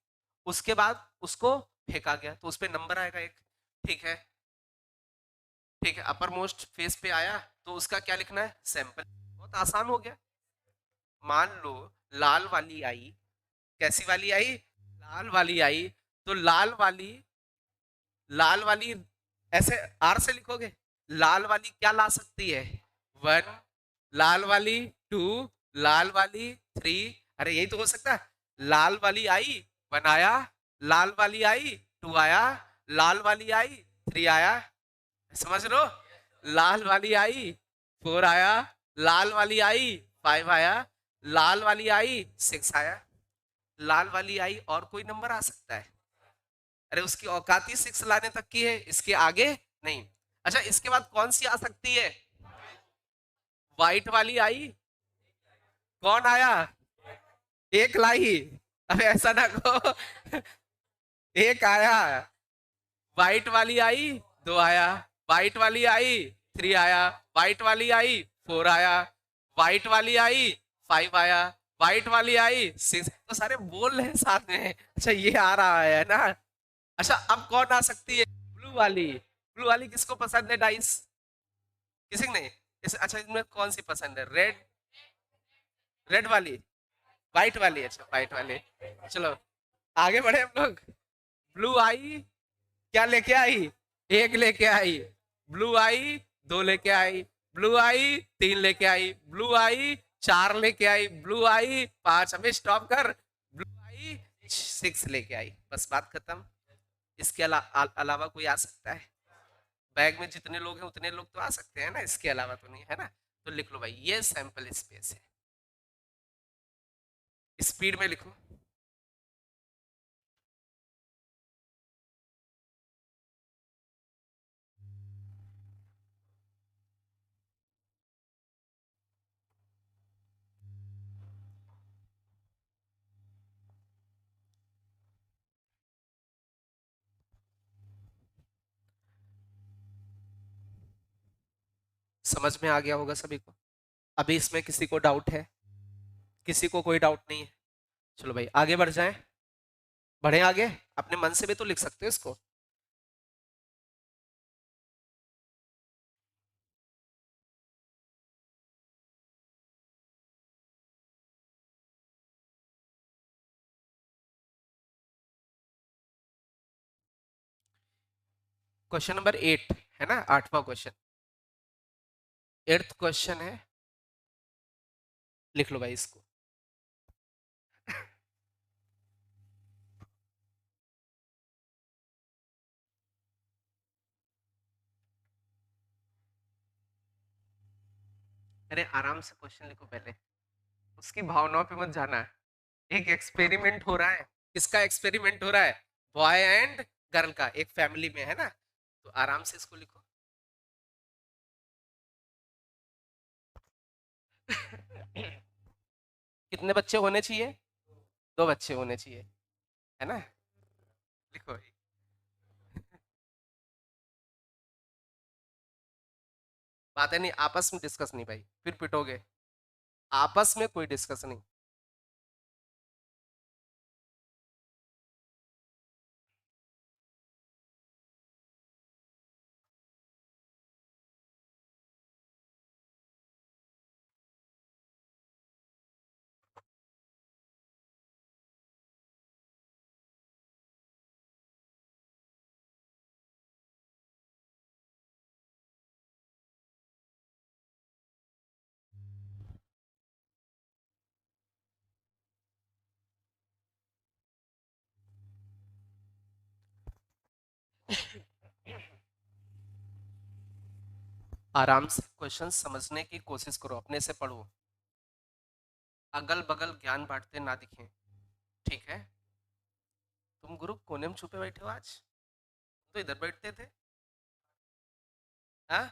उसके बाद उसको फेंका गया, तो उस पे नंबर आएगा एक। ठीक है, ठीक है, अपर मोस्ट फेस पे आया, तो उसका क्या लिखना है? सैंपल। बहुत आसान हो गया। मान लो लाल वाली आई, कैसी वाली आई? लाल वाली आई, तो लाल वाली ऐसे आर से लिखोगे। लाल वाली क्या ला सकती है? 1, लाल वाली 2, लाल वाली 3। अरे यही तो हो सकता है। लाल वाली आई, 1 आया, लाल वाली आई 2 आया, लाल वाली आई 3 आया। समझ लो, लाल वाली आई 4 आया, लाल वाली आई 5 आया, लाल वाली आई 6 आया। लाल वाली आई और कोई नंबर आ सकता है? अरे उसकी औकात ही 6 लाने तक की है, इसके आगे नहीं। अच्छा, इसके बाद कौन सी आ सकती है? व्हाइट वाली आई, कौन आया? एक लाई। अरे ऐसा ना कहो। एक आया। व्हाइट वाली आई 2 आया, व्हाइट वाली आई 3 आया, व्हाइट वाली आई 4 आया, व्हाइट वाली आई 5 आया, व्हाइट वाली आई 6। तो सारे बोल रहे हैं साथ में। अच्छा ये आ रहा है ना? अच्छा अब कौन आ सकती है? ब्लू वाली। ब्लू वाली किसको पसंद है डाइस? किसी को नहीं? अच्छा इनमें कौन सी पसंद है? रेड, रेड वाली, व्हाइट वाली। अच्छा व्हाइट वाली, चलो आगे बढ़े हम लोग। ब्लू आई क्या लेके आई? एक लेके आई। ब्लू आई दो लेके आई। ब्लू आई तीन लेके आई। ब्लू आई चार लेके आई। ब्लू आई पांच, हमें स्टॉप कर। ब्लू आई सिक्स लेके आई, बस बात खत्म। इसके अलावा कोई आ सकता है? बैग में जितने लोग हैं उतने लोग तो आ सकते हैं ना, इसके अलावा तो नहीं है ना। तो लिख लो भाई, ये सैंपल स्पेस है। स्पीड में लिखो। समझ में आ गया होगा सभी को? अभी इसमें किसी को डाउट है? किसी को कोई डाउट नहीं है? चलो भाई आगे बढ़ जाएं। बढ़े आगे। अपने मन से भी तो लिख सकते हो इसको। क्वेश्चन नंबर 8 है ना, 8वां क्वेश्चन। 8th क्वेश्चन है, लिख लो भाई इसको। अरे आराम से क्वेश्चन लिखो पहले, उसकी भावनाओं पे मत जाना है। एक एक्सपेरिमेंट हो रहा है। किसका एक्सपेरिमेंट हो रहा है? बॉय एंड गर्ल का, एक फैमिली में, है ना। तो आराम से इसको लिखो। कितने बच्चे होने चाहिए? दो बच्चे होने चाहिए, है ना। लिखो भाई। बात है नहीं, आपस में डिस्कस नहीं भाई, फिर पिटोगे। आपस में कोई डिस्कस नहीं। आराम से क्वेश्चन समझने की कोशिश करो, अपने से पढ़ो। अगल बगल ज्ञान बांटते ना दिखें, ठीक है। तुम गुरु कोने में छुपे बैठे हो आज? तो इधर बैठते थे। हाँ,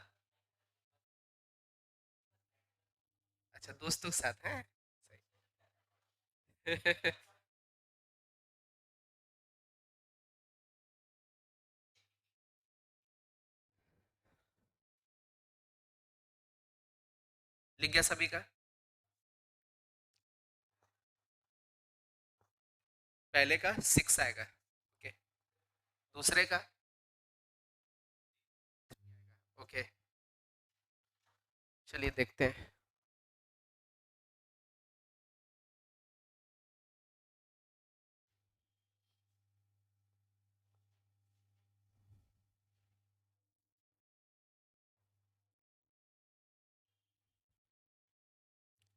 अच्छा दोस्तों के साथ हैं। सही। लिख गया सभी का? पहले का 6 आएगा, ओके। दूसरे का? ओके, चलिए देखते हैं।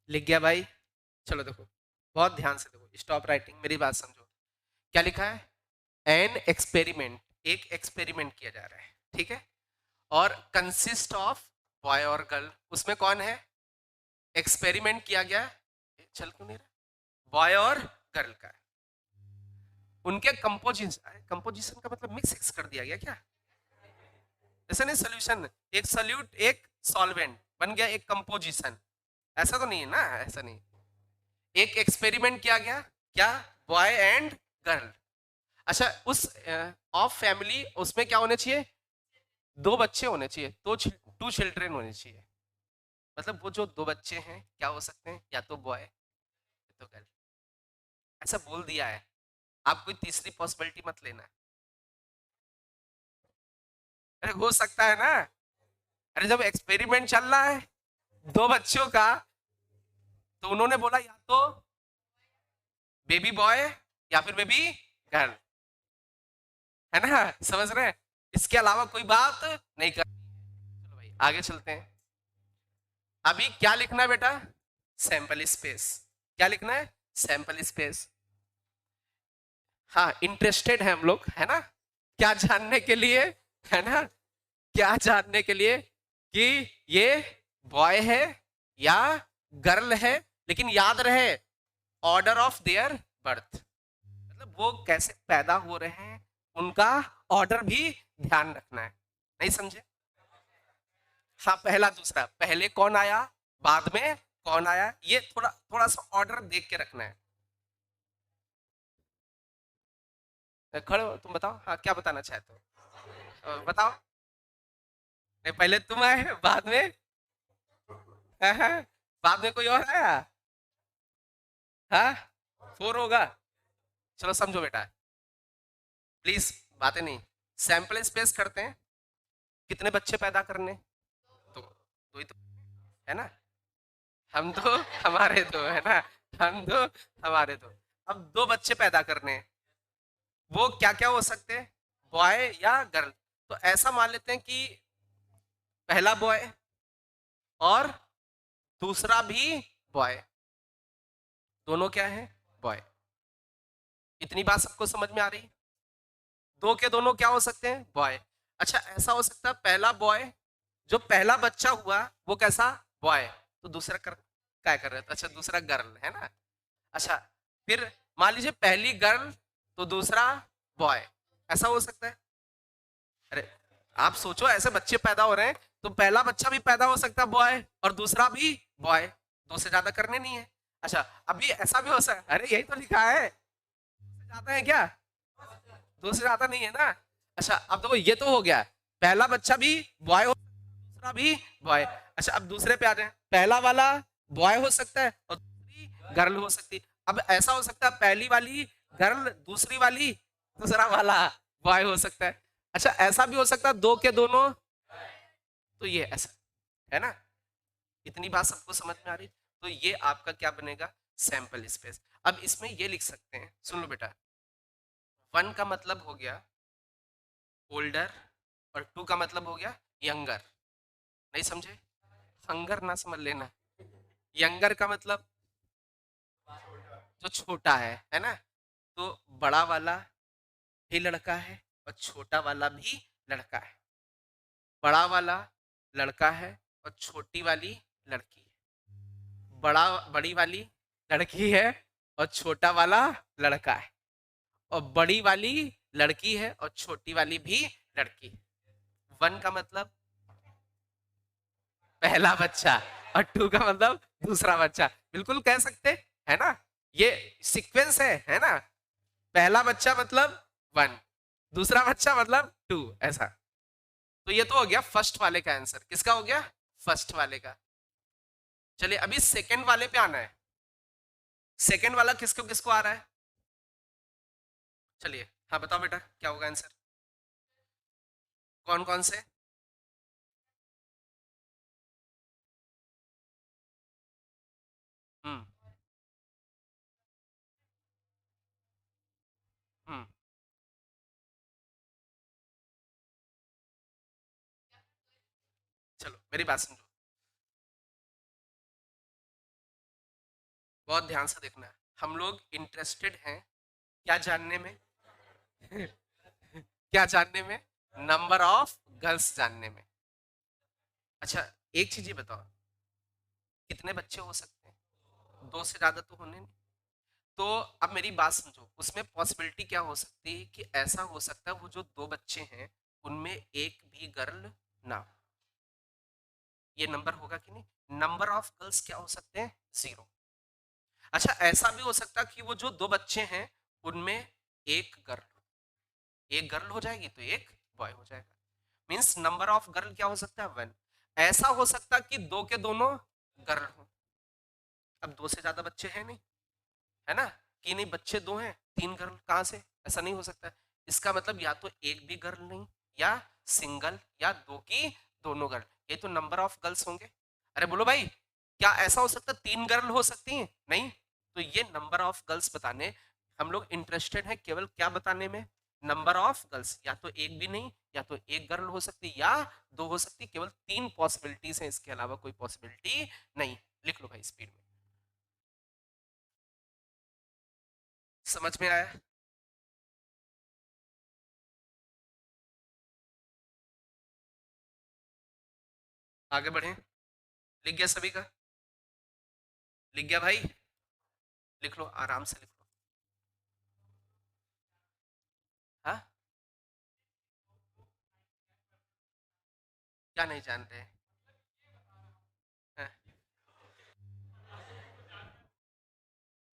लिख गया भाई? चलो देखो, बहुत ध्यान से देखो, स्टॉप राइटिंग, मेरी बात समझो। क्या लिखा है? एन एक्सपेरिमेंट, एक एक्सपेरिमेंट किया जा रहा है, ठीक है। और कंसिस्ट ऑफ बॉय और गर्ल, उसमें कौन है? एक्सपेरिमेंट किया गया, चल क्यों नहीं रहा, बॉय और गर्ल का। उनके कंपोजिशन, कंपोजिशन का मतलब मिक्स कर दिया गया क्या? ऐसा नहीं, सोल्यूशन, एक सोल्यूट एक सॉल्वेंट बन गया एक कंपोजिशन, ऐसा तो नहीं है ना, ऐसा नहीं। एक एक्सपेरिमेंट किया गया, क्या? Boy and girl. अच्छा, उस ऑफ फैमिली, उसमें क्या होने चाहिए? दो बच्चे होने चाहिए, तो टू चिल्ड्रेन होने चाहिए। मतलब वो जो दो बच्चे हैं क्या हो सकते हैं? या तो बॉय या तो गर्ल, ऐसा बोल दिया है। आप कोई तीसरी पॉसिबिलिटी मत लेना। अरे हो सकता है ना। अरे जब एक्सपेरिमेंट चल रहा है दो बच्चों का, तो उन्होंने बोला या तो बेबी बॉय या फिर बेबी गर्ल, है ना, समझ रहे हैं? इसके अलावा कोई बात नहीं कर। चलो भाई आगे चलते हैं। अभी क्या लिखना है बेटा? Sample space. क्या लिखना है? Sample space. हाँ, इंटरेस्टेड है हम लोग, है ना, क्या जानने के लिए, है ना, क्या जानने के लिए कि ये बॉय है या गर्ल है। लेकिन याद रहे ऑर्डर ऑफ देयर बर्थ, मतलब वो कैसे पैदा हो रहे हैं, उनका ऑर्डर भी ध्यान रखना है। नहीं समझे? हाँ, पहला दूसरा, पहले कौन आया बाद में कौन आया, ये थोड़ा थोड़ा सा ऑर्डर देख के रखना है। खड़े हो तुम, बताओ हाँ क्या बताना चाहते हो, बताओ। नहीं, पहले तुम आए बाद में बाद में कोई और आया। हाँ, फोर होगा। चलो समझो बेटा, प्लीज बातें नहीं, सैंपल स्पेस करते हैं। कितने बच्चे पैदा करने? दो ही तो, है ना, हम दो हमारे दो, है ना, हम दो हमारे दो। अब दो बच्चे पैदा करने हैं, वो क्या क्या हो सकते हैं, बॉय या गर्ल। तो ऐसा मान लेते हैं कि पहला बॉय और दूसरा भी बॉय, दोनों क्या है, बॉय। इतनी बात सबको समझ में आ रही? दो के दोनों क्या हो सकते हैं, बॉय। अच्छा, ऐसा हो सकता है पहला बॉय, जो पहला बच्चा हुआ वो कैसा, बॉय, तो दूसरा क्या कर रहे थे, अच्छा दूसरा गर्ल, है ना। अच्छा, फिर मान लीजिए पहली गर्ल तो दूसरा बॉय, ऐसा हो सकता है। अरे आप सोचो, ऐसे बच्चे पैदा हो रहे हैं तो पहला बच्चा भी पैदा हो सकता है बॉय और दूसरा भी बॉय, दो से ज्यादा करने नहीं है। अच्छा, अभी ऐसा भी हो सकता है, अरे यही तो लिखा है, ज्यादा है क्या, दो से ज्यादा नहीं है ना। अच्छा, अब देखो ये तो हो गया, पहला बच्चा भी बॉय हो, दूसरा भी बॉय। अच्छा, अब दूसरे पे आ जाए, पहला वाला बॉय हो सकता है और दूसरी गर्ल हो सकती है। अब ऐसा हो सकता है पहली वाली गर्ल, दूसरी वाली, दूसरा वाला बॉय हो सकता है। अच्छा, ऐसा भी हो सकता है दो के दोनों, तो ये ऐसा, है ना। इतनी बात सबको समझ में आ रही? तो ये आपका क्या बनेगा, सैंपल स्पेस। अब इसमें ये लिख सकते हैं, सुन लो बेटा, वन का मतलब हो गया ओल्डर और टू का मतलब हो गया यंगर। नहीं समझे? हंगर ना समझ लेना, यंगर का मतलब जो छोटा है ना। तो बड़ा वाला भी लड़का है और छोटा वाला भी लड़का है। बड़ा वाला लड़का है और छोटी वाली लड़की है। बड़ी वाली लड़की है और छोटा वाला लड़का है। और बड़ी वाली लड़की है और छोटी वाली भी लड़की है। वन का मतलब पहला बच्चा और टू का मतलब दूसरा बच्चा, बिल्कुल कह सकते, है ना। ये सीक्वेंस है ना। पहला बच्चा मतलब वन, दूसरा बच्चा मतलब टू, ऐसा। तो ये तो हो गया फर्स्ट वाले का आंसर। किसका हो गया, फर्स्ट वाले का। चलिए अभी सेकंड वाले पे आना है। सेकंड वाला किसको किसको आ रहा है? चलिए हाँ बताओ बेटा, क्या होगा आंसर, कौन कौन से? हम्म हम्म चलो मेरी बात समझो, बहुत ध्यान से देखना है। हम लोग इंटरेस्टेड हैं क्या जानने में? क्या जानने में? नंबर ऑफ गर्ल्स जानने में। अच्छा, एक चीज ये बताओ, कितने बच्चे हो सकते हैं? दो से ज्यादा तो होने नहीं। तो अब मेरी बात समझो, उसमें पॉसिबिलिटी क्या हो सकती है कि ऐसा हो सकता है वो जो दो बच्चे हैं उनमें एक भी गर्ल ना हो। ये नंबर होगा कि नहीं? नंबर ऑफ गर्ल्स क्या हो सकते हैं, जीरो। अच्छा, ऐसा भी हो सकता है कि वो जो दो बच्चे हैं उनमें एक गर्ल, एक गर्ल हो जाएगी तो एक बॉय हो जाएगा। मींस नंबर ऑफ गर्ल क्या हो सकता है, वन। ऐसा हो सकता है कि दो के दोनों गर्ल हो। अब दो से ज्यादा बच्चे हैं नहीं, है ना, कि नहीं बच्चे दो हैं तीन गर्ल कहां से, ऐसा नहीं हो सकता। इसका मतलब या तो एक भी गर्ल नहीं, या सिंगल, या दो की दोनों गर्ल, ये तो नंबर ऑफ गर्ल्स होंगे। अरे बोलो भाई, क्या ऐसा हो सकता है तीन गर्ल हो सकती हैं? नहीं। तो ये नंबर ऑफ गर्ल्स बताने हम लोग इंटरेस्टेड हैं केवल क्या बताने में, नंबर ऑफ गर्ल्स, या तो एक भी नहीं, या तो एक गर्ल हो सकती या दो हो सकती, केवल तीन पॉसिबिलिटीज हैं, इसके अलावा कोई पॉसिबिलिटी नहीं। लिख लो भाई स्पीड में। समझ में आया? आगे बढ़े। लिख गया सभी का? लिख गया भाई? लिख लो, आराम से लिख लो। हाँ, क्या नहीं जान रहे? हाँ।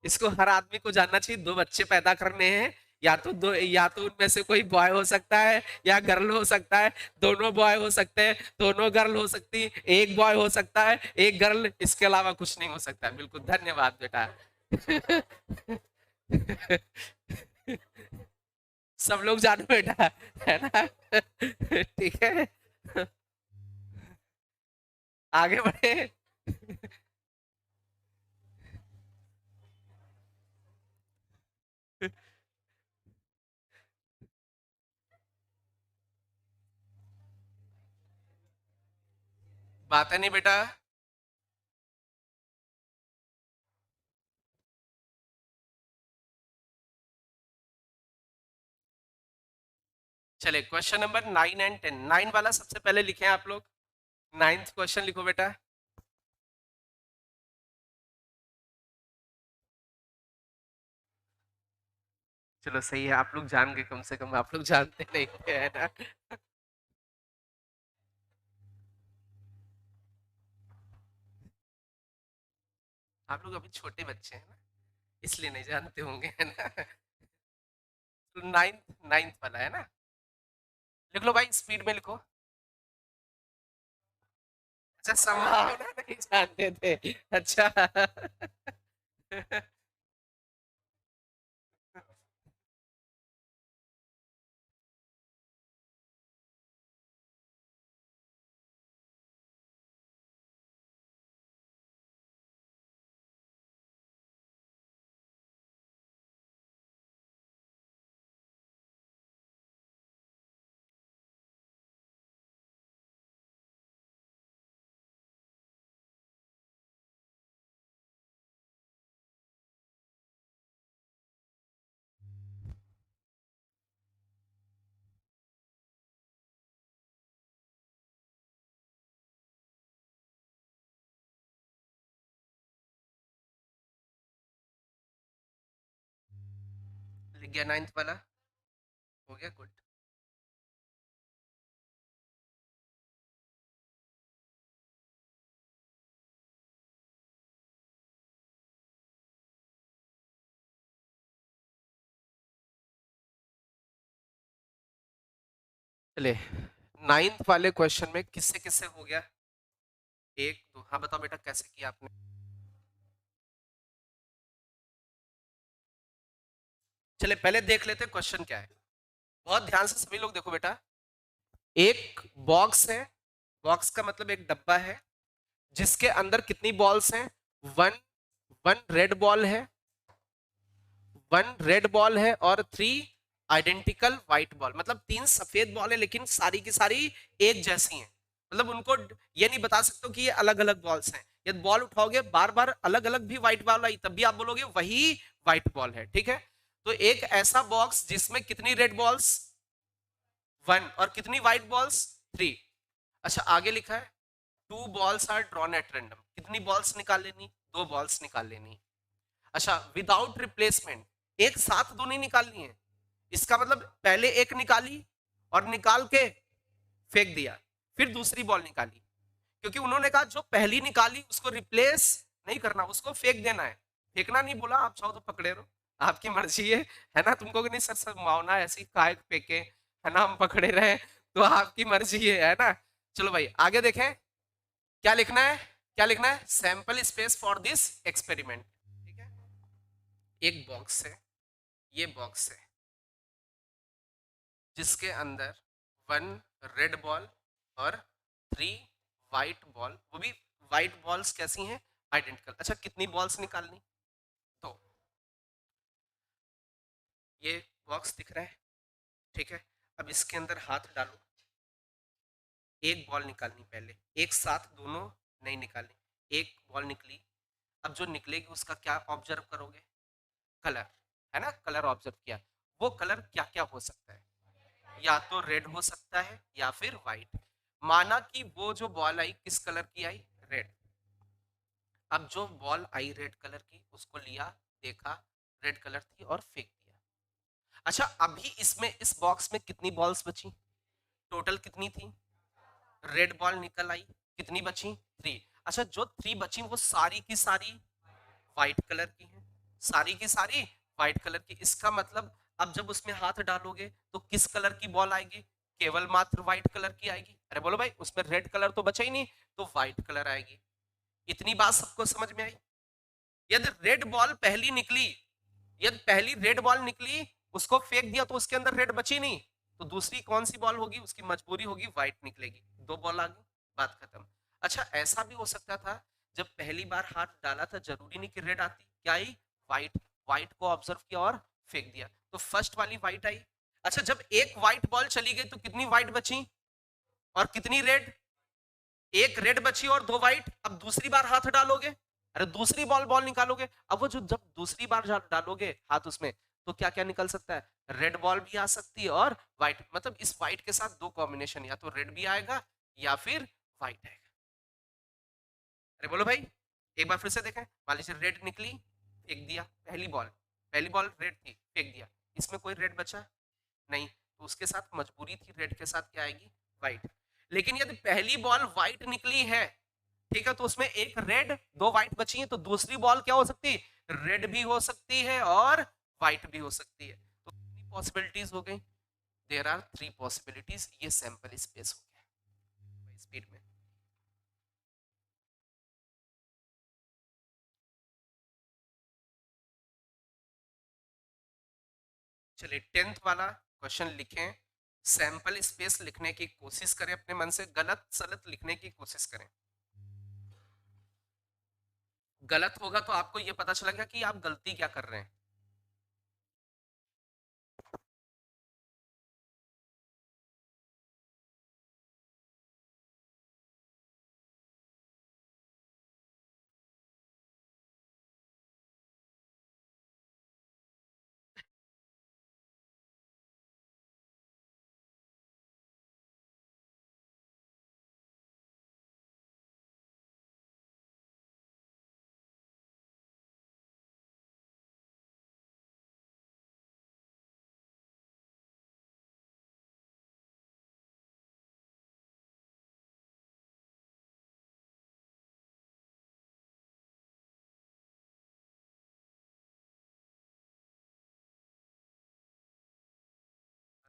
इसको हर आदमी को जानना चाहिए, दो बच्चे पैदा करने हैं, या तो दो, या तो उनमें से कोई बॉय हो सकता है या गर्ल हो सकता है, दोनों बॉय हो सकते हैं, दोनों गर्ल हो सकती, एक बॉय हो सकता है, एक गर्ल, इसके अलावा कुछ नहीं हो सकता है। बिल्कुल, धन्यवाद बेटा। सब लोग जानो बेटा, है ना? ठीक है, आगे बढ़े। बात है नहीं बेटा? चले, क्वेश्चन नंबर 9 एंड 10, 9 वाला सबसे पहले लिखे हैं आप लोग। 9th क्वेश्चन लिखो बेटा। चलो सही है, आप लोग जान गए, कम से कम आप लोग जानते नहीं थे, है ना? आप लोग अभी छोटे बच्चे हैं ना, इसलिए नहीं जानते होंगे, है ना? तो 9th वाला है ना? लिख लो भाई, स्पीड में लिखो। अच्छा, संभावना नहीं जानते थे, अच्छा। लिख गया 9th वाला? हो गया, गुड। चले, 9th वाले क्वेश्चन में किससे किससे हो गया? एक दो, हाँ बताओ बेटा, कैसे किया आपने? चले, पहले देख लेते क्वेश्चन क्या है। बहुत ध्यान से सभी लोग देखो बेटा। एक बॉक्स है, बॉक्स का मतलब एक डब्बा है, जिसके अंदर कितनी बॉल्स हैं? वन, वन रेड बॉल है, वन रेड बॉल है, और थ्री आइडेंटिकल व्हाइट बॉल, मतलब तीन सफेद बॉल है, लेकिन सारी की सारी एक जैसी हैं। मतलब उनको ये नहीं बता सकते कि ये अलग अलग बॉल्स हैं। यदि बॉल उठाओगे बार बार अलग अलग भी व्हाइट बॉल आई, तब भी आप बोलोगे वही व्हाइट बॉल है, ठीक है? तो एक ऐसा बॉक्स जिसमें कितनी रेड बॉल्स? वन, और कितनी व्हाइट बॉल्स? थ्री। अच्छा, आगे लिखा है two balls are drawn at random, कितनी बॉल्स निकाल लेनी? दो बॉल्स निकाल लेनी। अच्छा, विदाउट रिप्लेसमेंट, एक साथ दो नहीं निकालनी है। इसका मतलब पहले एक निकाली और निकाल के फेंक दिया, फिर दूसरी बॉल निकाली, क्योंकि उन्होंने कहा जो पहली निकाली उसको रिप्लेस नहीं करना, उसको फेंक देना है। फेंकना नहीं बोला, आप चाहो तो पकड़े रहो, आपकी मर्जी है ना? तुमको नहीं सर, सर मावना ऐसी काय फेंके, है ना, हम पकड़े रहे, तो आपकी मर्जी है ना? चलो भाई, आगे देखें। क्या लिखना है? क्या लिखना है? Sample space for this experiment, ठीक है? एक बॉक्स है, ये बॉक्स है, जिसके अंदर वन रेड बॉल और थ्री वाइट बॉल, वो भी वाइट बॉल्स कैसी हैं? आइडेंटिकल। अच्छा, कितनी बॉल्स निकालनी? दो। ये बॉक्स दिख रहा है, ठीक है। अब इसके अंदर हाथ डालो, एक बॉल निकालनी पहले, एक साथ दोनों नहीं निकालनी। एक बॉल निकली, अब जो निकलेगी उसका क्या ऑब्जर्व करोगे? कलर, है ना, कलर ऑब्जर्व किया। वो कलर क्या क्या हो सकता है? या तो रेड हो सकता है या फिर व्हाइट। माना कि वो जो बॉल आई किस कलर की आई? रेड। अब जो बॉल आई रेड कलर की, उसको लिया, देखा, रेड कलर थी और फेंक दिया। अच्छा, अभी इसमें इस बॉक्स में कितनी बॉल्स बची? टोटल कितनी थी? रेड बॉल निकल आई, कितनी बची? 3। अच्छा, जो 3 बची वो सारी की सारी व्हाइट कलर की है, सारी की सारी व्हाइट कलर की। इसका मतलब अब जब उसमें हाथ डालोगे तो किस कलर की बॉल आएगी? केवल मात्र व्हाइट कलर की आएगी। अरे बोलो भाई, उसमें रेड कलर तो बचा ही नहीं, तो व्हाइट कलर आएगी। इतनी बात सबको समझ में आई? यदि रेड बॉल पहली निकली, यदि पहली रेड बॉल निकली, उसको फेंक दिया तो उसके अंदर रेड बची नहीं, तो दूसरी कौन सी बॉल होगी? उसकी मजबूरी होगी व्हाइट निकलेगी। दो बॉल आ गई, बात खत्म। अच्छा, ऐसा भी हो सकता था, जब पहली बार हाथ डाला था जरूरी नहीं कि रेड आती, क्या आई? व्हाइट। व्हाइट को ऑब्जर्व किया और फेंक दिया, तो फर्स्ट वाली व्हाइट आई। अच्छा, जब एक व्हाइट बॉल चली गई तो कितनी व्हाइट बची और कितनी रेड? एक रेड बची और दो व्हाइट। अब दूसरी बार हाथ डालोगे, अरे दूसरी बॉल बॉल निकालोगे, अब वो जो जब दूसरी बार डालोगे हाथ उसमें, तो क्या क्या निकल सकता है? रेड बॉल भी आ सकती है और व्हाइट। मतलब इस व्हाइट के साथ दो कॉम्बिनेशन, या तो रेड भी आएगा या फिर व्हाइट आएगा। अरे बोलो भाई, एक बार फिर से देखें। मान लीजिए रेड निकली, फेंक दिया, पहली बॉल, पहली बॉल रेड थी, फेंक दिया, इसमें कोई रेड बचा नहीं, तो उसके साथ मजबूरी थी रेड के साथ क्या आएगी? व्हाइट। लेकिन यदि पहली बॉल व्हाइट निकली है, ठीक है, तो उसमें एक रेड दो व्हाइट बची है, तो दूसरी बॉल क्या हो सकती है? रेड भी हो सकती है और व्हाइट भी हो सकती है। तो कितनी पॉसिबिलिटीज हो गई? There are 3 possibilities. ये सैंपल स्पेस हो गया स्पीड में। चलिए 10th वाला क्वेश्चन लिखें। सैंपल स्पेस लिखने की कोशिश करें, अपने मन से गलत सलत लिखने की कोशिश करें। गलत होगा तो आपको यह पता चलेगा कि आप गलती क्या कर रहे हैं।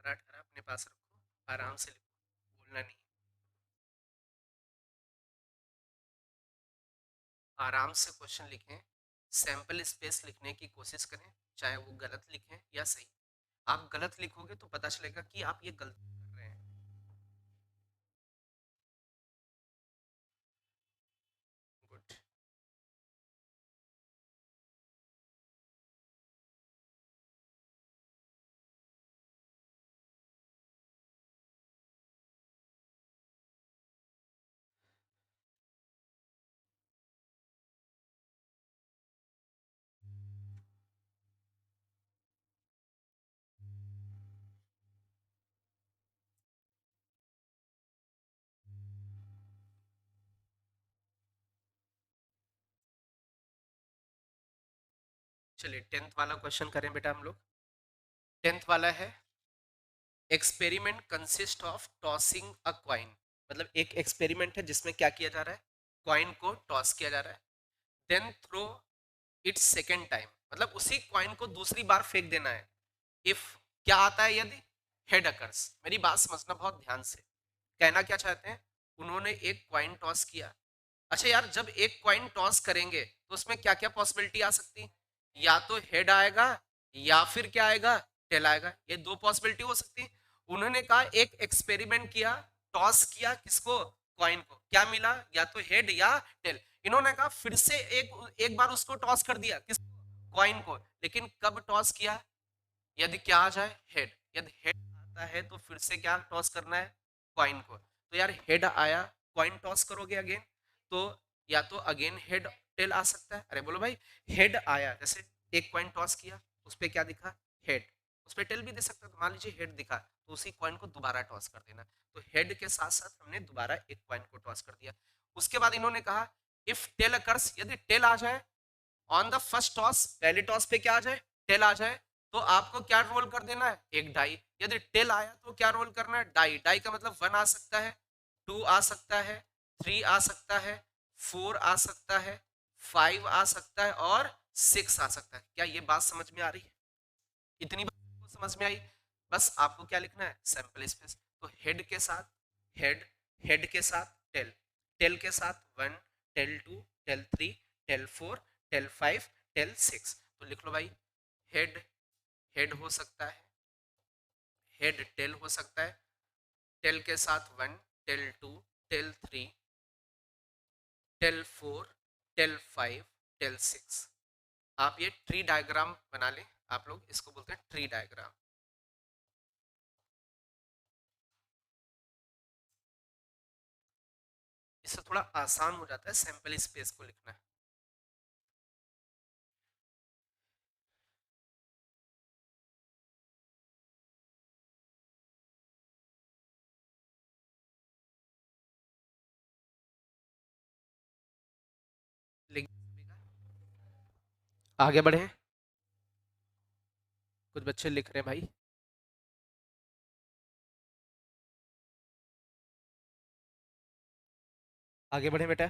रट कर अपने पास रखो, आराम से लिखो, बोलना नहीं। आराम से क्वेश्चन लिखें, सैंपल स्पेस लिखने की कोशिश करें, चाहे वो गलत लिखें या सही। आप गलत लिखोगे तो पता चलेगा कि आप ये गलती कर रहे हैं। गुड। चलिए 10th वाला क्वेश्चन करें बेटा हम लोग। 10th वाला है, experiment consist of tossing a coin. मतलब एक एक्सपेरिमेंट है जिसमें क्या किया जा रहा है? क्वाइन को टॉस किया जा रहा है, then throw its second time, मतलब उसी क्वाइन को दूसरी बार फेंक देना है। इफ क्या आता है? यदि हेड अकर्स। मेरी बात समझना बहुत ध्यान से। कहना क्या चाहते हैं? उन्होंने एक क्वाइन टॉस किया। अच्छा यार, जब एक क्वाइन टॉस करेंगे तो उसमें क्या क्या पॉसिबिलिटी आ सकती? या तो हेड आएगा या फिर क्या आएगा? टेल आएगा। ये दो पॉसिबिलिटी हो सकती। उन्होंने कहा एक एक्सपेरिमेंट किया, टॉस किया, किसको? क्वाइन को। क्या मिला? या तो हेड या टेल। इन्होंने कहा फिर से एक एक बार उसको टॉस कर दिया, किस? क्वाइन को। लेकिन कब टॉस किया? यदि क्या आ जाए, हेड, यदि हेड आता है तो फिर से क्या टॉस करना है, कॉइन को। तो यार हेड आया, कॉइन टॉस करोगे अगेन, तो या तो अगेन हेड टेल आ सकता है। अरे बोलो भाई, हेड आया, जैसे एक कॉइन टॉस किया, उस पर क्या दिखा, हेड, उस पर टेल भी दे सकता है। तो मान लीजिए हेड दिखा, तो उसी कॉइन को दोबारा टॉस कर देना। तो हेड के साथ साथ हमने दोबारा एक कॉइन को टॉस कर दिया। उसके बाद इन्होंने कहा इफ टेल अकर्स, यदि टेल आ जाए ऑन द फर्स्ट टॉस, पहले टॉस पे क्या आ जाए, टेल आ जाए, तो आपको क्या रोल कर देना है, एक डाई। यदि टेल आया तो क्या रोल करना है, डाई। डाई का मतलब 1 आ सकता है, 2 आ सकता है, 3 आ सकता है, 4 आ सकता है, 5 आ सकता है और 6 आ सकता है। क्या ये बात समझ में आ रही है? इतनी बात समझ में आई? बस आपको क्या लिखना है, सैंपल स्पेस। तो हेड के साथ हेड, हेड के साथ टेल, टेल के साथ 1, tail 2, tail 3, tail 4, tail 5, tail 6। तो लिख लो भाई, हेड, हेड हो सकता है, हेड टेल हो सकता है, टेल के साथ 1, tail 2, tail 3, tail 4, tail 5, tail 6। आप ये ट्री डायग्राम बना लें, आप लोग इसको बोलते हैं ट्री डायग्राम। इससे थोड़ा आसान हो जाता है सैंपल स्पेस को लिखना। लिख, आगे बढ़े, कुछ बच्चे लिख रहे हैं भाई। आगे बढ़े बेटा।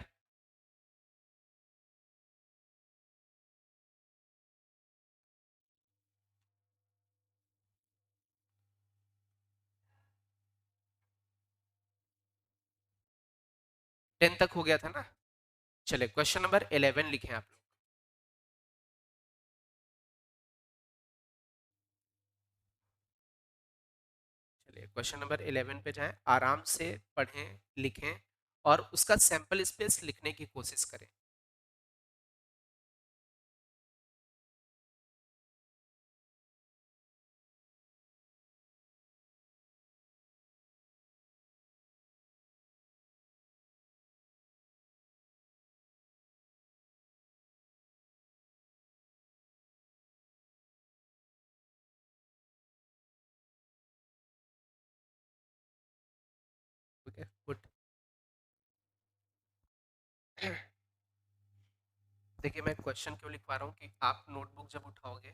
10 तक हो गया था ना। चले क्वेश्चन नंबर 11 लिखे आप लोग। चलिए क्वेश्चन नंबर 11 पे जाएं, आराम से पढ़ें, लिखें और उसका सैंपल स्पेस लिखने की कोशिश करें। ठीक है, गुड। देखिए मैं क्वेश्चन क्यों लिखवा रहा हूँ कि आप नोटबुक जब उठाओगे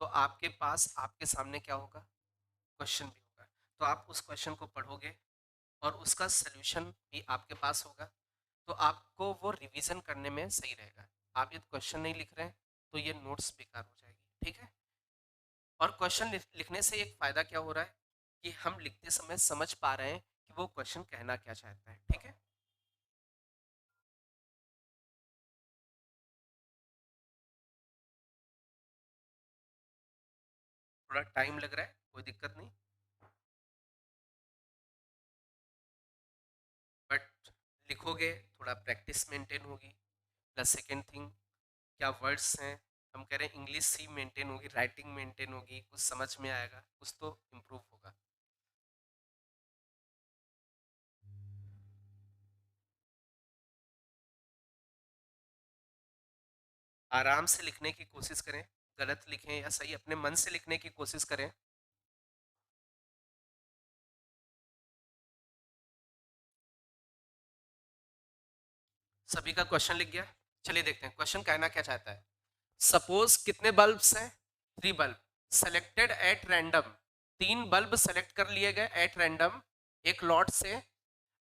तो आपके पास, आपके सामने क्या होगा, क्वेश्चन भी होगा। तो आप उस क्वेश्चन को पढ़ोगे और उसका सलूशन भी आपके पास होगा, तो आपको वो रिवीजन करने में सही रहेगा। आप यदि क्वेश्चन नहीं लिख रहे हैं तो ये नोट्स बेकार हो जाएगी, ठीक है। और क्वेश्चन लिखने से एक फायदा क्या हो रहा है कि हम लिखते समय समझ पा रहे हैं कि वो क्वेश्चन कहना क्या चाहता है, ठीक है। थोड़ा टाइम लग रहा है, कोई दिक्कत नहीं, बट लिखोगे थोड़ा प्रैक्टिस मेंटेन होगी। प्लस सेकेंड थिंग, क्या वर्ड्स हैं, हम कह रहे हैं इंग्लिश सी मेंटेन होगी, राइटिंग मेंटेन होगी, कुछ समझ में आएगा, कुछ तो इम्प्रूव होगा। आराम से लिखने की कोशिश करें, गलत लिखें या सही, अपने मन से लिखने की कोशिश करें। सभी का क्वेश्चन लिख गया? चलिए देखते हैं क्वेश्चन कहना क्या चाहता है। सपोज कितने बल्ब्स हैं, 3 bulb selected at random, 3 bulb select कर लिए गए एट रैंडम एक लॉट से।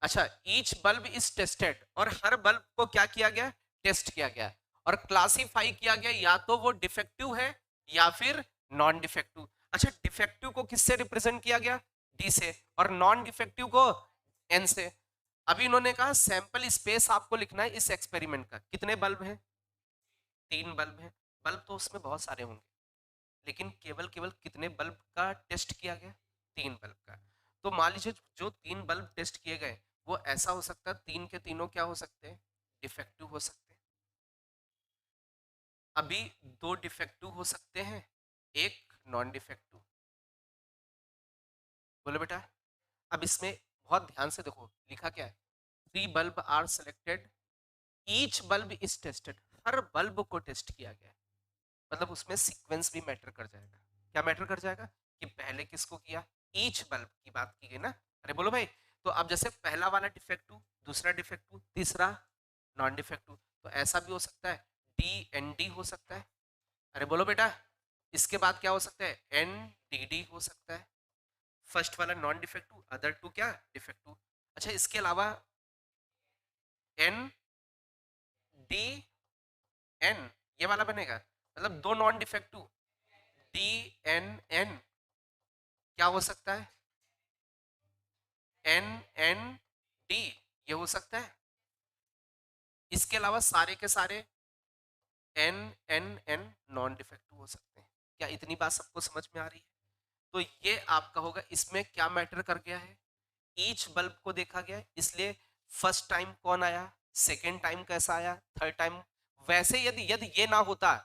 अच्छा, ईच बल्ब इज टेस्टेड, और हर बल्ब को क्या किया गया, टेस्ट किया गया और क्लासिफाई किया गया, या तो वो डिफेक्टिव है या फिर नॉन डिफेक्टिव। अच्छा, डिफेक्टिव को किससे रिप्रेजेंट किया गया, डी से, और नॉन डिफेक्टिव को एन से। अभी इन्होंने कहा सैंपल स्पेस आपको लिखना है इस एक्सपेरिमेंट का, कितने बल्ब हैं, 3 बल्ब हैं। बल्ब तो उसमें बहुत सारे होंगे, लेकिन केवल केवल कितने बल्ब का टेस्ट किया गया, 3 बल्ब का। तो मान लीजिए जो 3 बल्ब टेस्ट किए गए वो ऐसा हो सकता है, 3 के तीनों क्या हो सकते हैं, डिफेक्टिव हो सकते हैं। अभी 2 डिफेक्टिव हो सकते हैं, एक नॉन डिफेक्टिव। बोलो बेटा। अब इसमें बहुत ध्यान से देखो लिखा क्या है, 3 bulb are selected, each bulb is tested, हर बल्ब को टेस्ट किया गया है। मतलब उसमें सीक्वेंस भी मैटर कर जाएगा। क्या मैटर कर जाएगा कि पहले किसको किया, ईच बल्ब की बात की गई ना। अरे बोलो भाई। तो अब जैसे पहला वाला डिफेक्टिव, दूसरा डिफेक्टिव, तीसरा नॉन डिफेक्टिव, तो ऐसा भी हो सकता है, डी एन डी हो सकता है। अरे बोलो बेटा। इसके बाद क्या हो सकता है, एन डी डी हो सकता है। फर्स्ट वाला नॉन डिफेक्टिव, अदर टू क्या डिफेक्टिव। अच्छा इसके अलावा एन डी एन, ये वाला बनेगा, मतलब दो non defective, D N N, क्या हो सकता है, एन एन डी, ये हो सकता है। इसके अलावा सारे के सारे N N N non defective हो सकते हैं। क्या इतनी बात सबको समझ में आ रही है? तो ये आपका होगा, इसमें क्या मैटर कर गया है, ईच बल्ब को देखा गया है, इसलिए फर्स्ट टाइम कौन आया, सेकेंड टाइम कैसा आया, थर्ड टाइम। वैसे यदि यदि ये ना होता,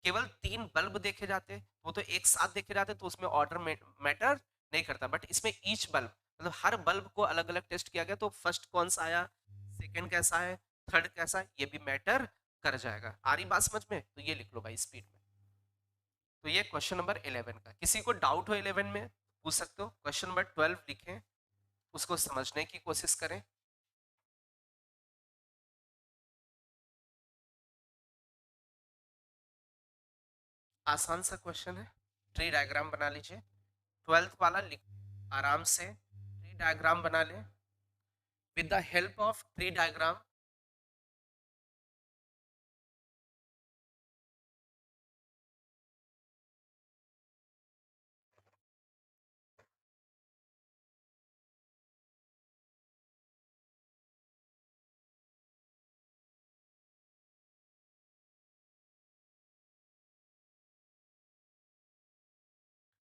केवल 3 बल्ब देखे जाते, वो तो एक साथ देखे जाते, तो उसमें ऑर्डर मैटर नहीं करता। बट इसमें ईच बल्ब, मतलब हर बल्ब को अलग अलग टेस्ट किया गया, तो फर्स्ट कौन सा आया, सेकेंड कैसा है, थर्ड कैसा है, ये भी मैटर कर जाएगा। आ रही बात समझ में? तो ये लिख लो भाई स्पीड में। तो ये क्वेश्चन नंबर 11 का। किसी को डाउट हो 11 में पूछ सकते हो। क्वेश्चन नंबर 12 लिखें, उसको समझने की कोशिश करें। आसान सा क्वेश्चन है, ट्री डायग्राम बना लीजिए। 12th वाला लिख, आराम से ट्री डायग्राम बना ले with the help of tree diagram.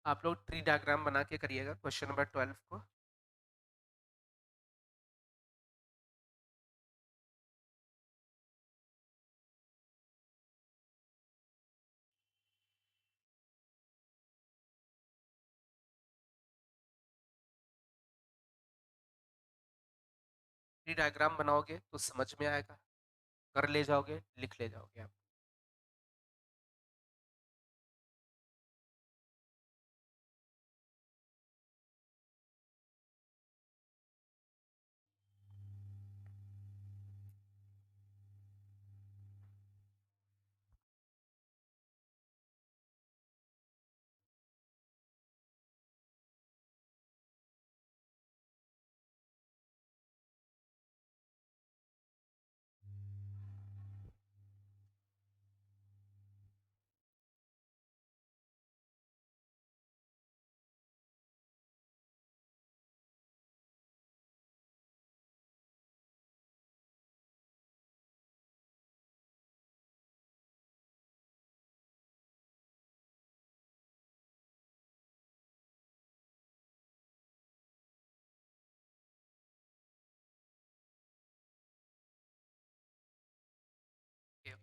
आप लोग ट्री डायग्राम बना के करिएगा क्वेश्चन नंबर 12 को। ट्री डायग्राम बनाओगे तो समझ में आएगा, कर ले जाओगे, लिख ले जाओगे आप।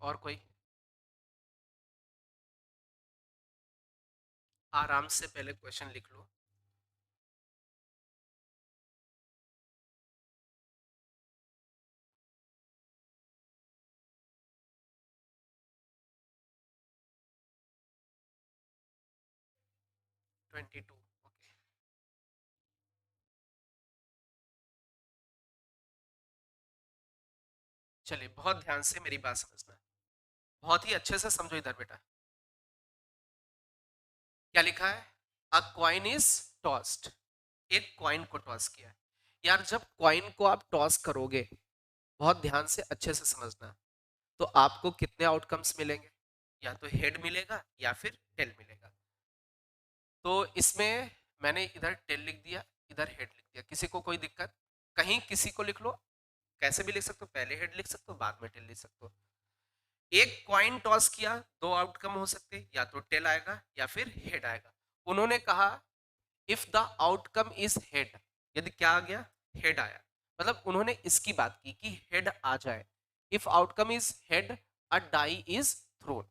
और कोई? आराम से पहले क्वेश्चन लिख लो। Twenty two, okay. चलिए बहुत ध्यान से मेरी बात समझना, बहुत ही अच्छे से समझो इधर बेटा। क्या लिखा है, अ कॉइन इज टॉस्ड, एक कॉइन को टॉस किया है। यार जब कॉइन को आप टॉस करोगे, बहुत ध्यान से अच्छे से समझना, तो आपको कितने आउटकम्स मिलेंगे, या तो हेड मिलेगा या फिर टेल मिलेगा। तो इसमें मैंने इधर टेल लिख दिया, इधर हेड लिख दिया, किसी को कोई दिक्कत? कहीं किसी को लिख लो, कैसे भी लिख सकते हो, पहले हेड लिख सकते हो बाद में टेल लिख सकते हो। एक कॉइन टॉस किया, दो आउटकम हो सकते हैं, या तो टेल आएगा या फिर हेड आएगा। उन्होंने कहा if the outcome is head, यदि क्या आ गया, हेड आया, मतलब उन्होंने इसकी बात की कि हेड आ जाए। If outcome is head, a die is thrown.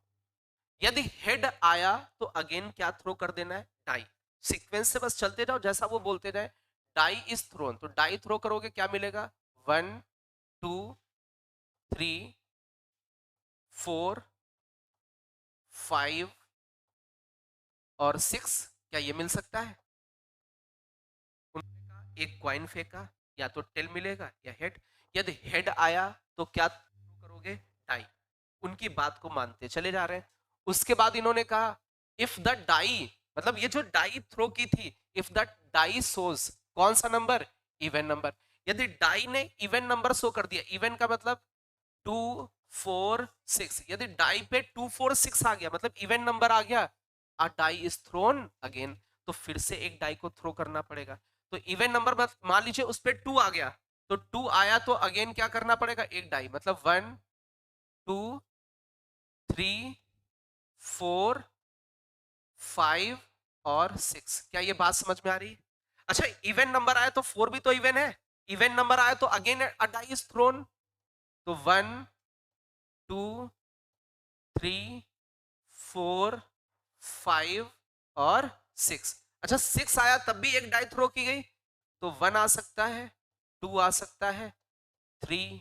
यदि हेड आया तो अगेन क्या थ्रो कर देना है, डाई। सीक्वेंस से बस चलते जाओ, जैसा वो बोलते जाए। डाई इज थ्रोन, तो डाई थ्रो करोगे क्या मिलेगा, 1 2 3 4 5 और 6, क्या ये मिल सकता है। उन्होंने कहा एक क्वाइन फेंका, या तो टेल मिलेगा या हेड। यदि हेड आया तो क्या करोगे, डाई। उनकी बात को मानते चले जा रहे हैं। उसके बाद इन्होंने कहा इफ द डाई, मतलब ये जो डाई थ्रो की थी, इफ द डाई सोज, कौन सा नंबर, इवन नंबर। यदि डाई ने इवन नंबर शो कर दिया, इवन का मतलब 2 4 6, यदि डाई पे 2 4 6 आ गया मतलब इवन नंबर आ गया, आ डाई इज थ्रोन अगेन, तो फिर से एक डाई को थ्रो करना पड़ेगा। तो इवन नंबर मान लीजिए उस पे 2 आ गया, तो 2 आया तो अगेन क्या करना पड़ेगा, एक डाई, मतलब 1 2 3 4 5 और 6। क्या ये बात समझ में आ रही है। अच्छा, इवन नंबर आया तो 4 भी तो इवन है, इवन नंबर आया तो again a die is thrown, तो 1 2 3 4 5 और 6। अच्छा 6 आया तब भी एक डाई थ्रो की गई, तो 1 आ सकता है, 2 आ सकता है, 3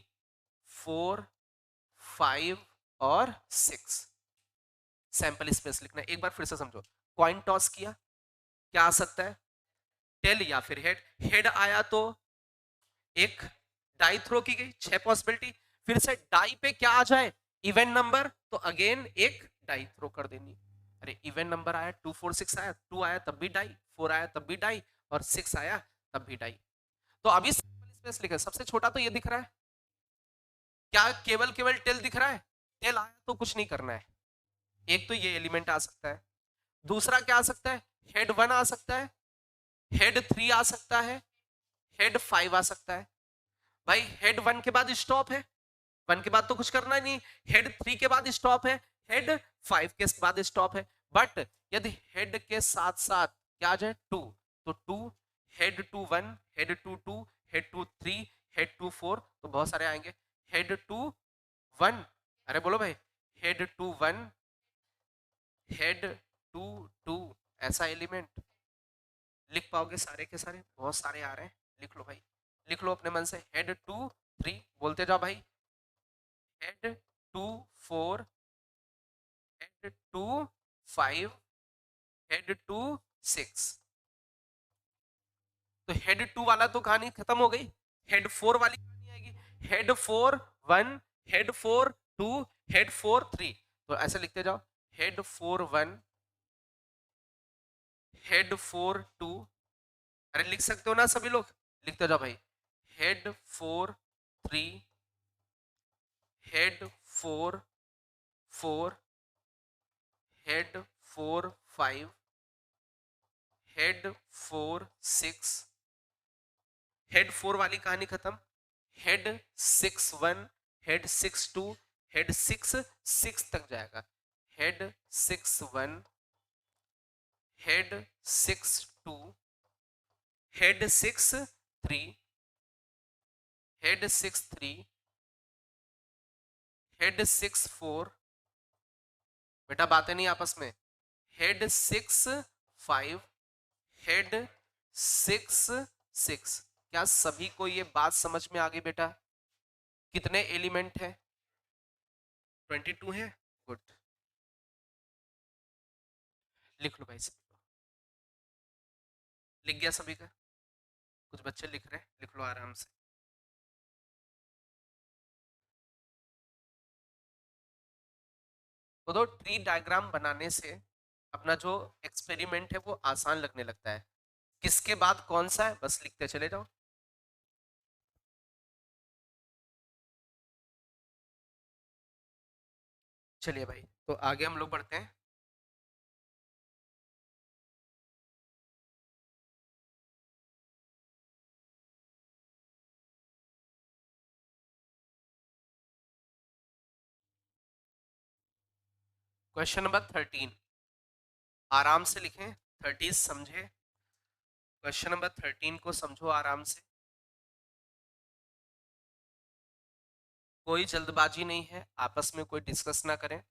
4 5 और 6। सैंपल स्पेस लिखना है। एक बार फिर से समझो, कॉइन टॉस किया, क्या आ सकता है, टेल या फिर हेड। हेड आया तो एक डाई थ्रो की गई, 6 पॉसिबिलिटी। फिर से डाई पे क्या आ जाए, इवन नंबर, तो अगेन एक डाई थ्रो कर देनी। अरे इवन नंबर आया, 2 4 6 आया, 2 आया तब भी डाई, 4 आया तब भी डाई, और 6 आया तब भी डाई। तो अभी सैंपल स्पेस लिखा, सबसे छोटा तो ये दिख रहा है, क्या केवल केवल टेल दिख रहा है, टेल आया तो कुछ नहीं करना है। एक तो ये एलिमेंट आ सकता है, दूसरा क्या आ सकता है, हेड 1 आ सकता है, हेड 3 आ सकता है, हेड 5 आ सकता है। भाई हेड 1 के बाद स्टॉप है, 1 के बाद तो कुछ करना ही नहीं, हेड 3 के बाद स्टॉप है, हेड 5 के बाद स्टॉप है। बट यदि हेड के साथ साथ क्या आ जाए, 2, तो 2, हेड 2 1, हेड 2 2, हेड 2 3, हेड 2 4, तो बहुत सारे आएंगे। हेड 2 1, अरे बोलो भाई, हेड 2 1, हेड 2 2, ऐसा एलिमेंट लिख पाओगे सारे के सारे, बहुत सारे आ रहे हैं, लिख लो भाई, लिख लो अपने मन से। हेड 2 3 बोलते जाओ भाई, हेड 2 4, हेड 2 5, हेड 2 6। तो हेड 2 वाला तो कहानी खत्म हो गई, हेड 4 वाली कहानी आएगी, हेड 4 1, हेड 4 2, हेड 4 3। तो ऐसे लिखते जाओ, हेड 4 1, हेड 4 2, अरे लिख सकते हो ना सभी लोग, लिखते जाओ भाई, head 4 3, head 4 4, head 4 5, head 4 6, head 4 वाली कहानी खत्म, हेड 6 1, हेड 6 2, हेड 6 6 तक जाएगा, head 6 1, head 6 2, head 6 3, head 6 3, head 6 4, बेटा बातें नहीं आपस में, हेड 6 5, हेड 6 6। क्या सभी को ये बात समझ में आ गई बेटा, कितने एलिमेंट है, 22 है, गुड। लिख लो भाई सभी को, लिख गया सभी का, कुछ बच्चे लिख रहे हैं, लिख लो आराम से। तो दो ट्री डायग्राम बनाने से अपना जो एक्सपेरिमेंट है वो आसान लगने लगता है, किसके बाद कौन सा है बस लिखते चले जाओ। चलिए भाई, तो आगे हम लोग बढ़ते हैं। क्वेश्चन नंबर 13, आराम से लिखें, 30 समझे। क्वेश्चन नंबर 13 को समझो आराम से, कोई जल्दबाजी नहीं है, आपस में कोई डिस्कस ना करें।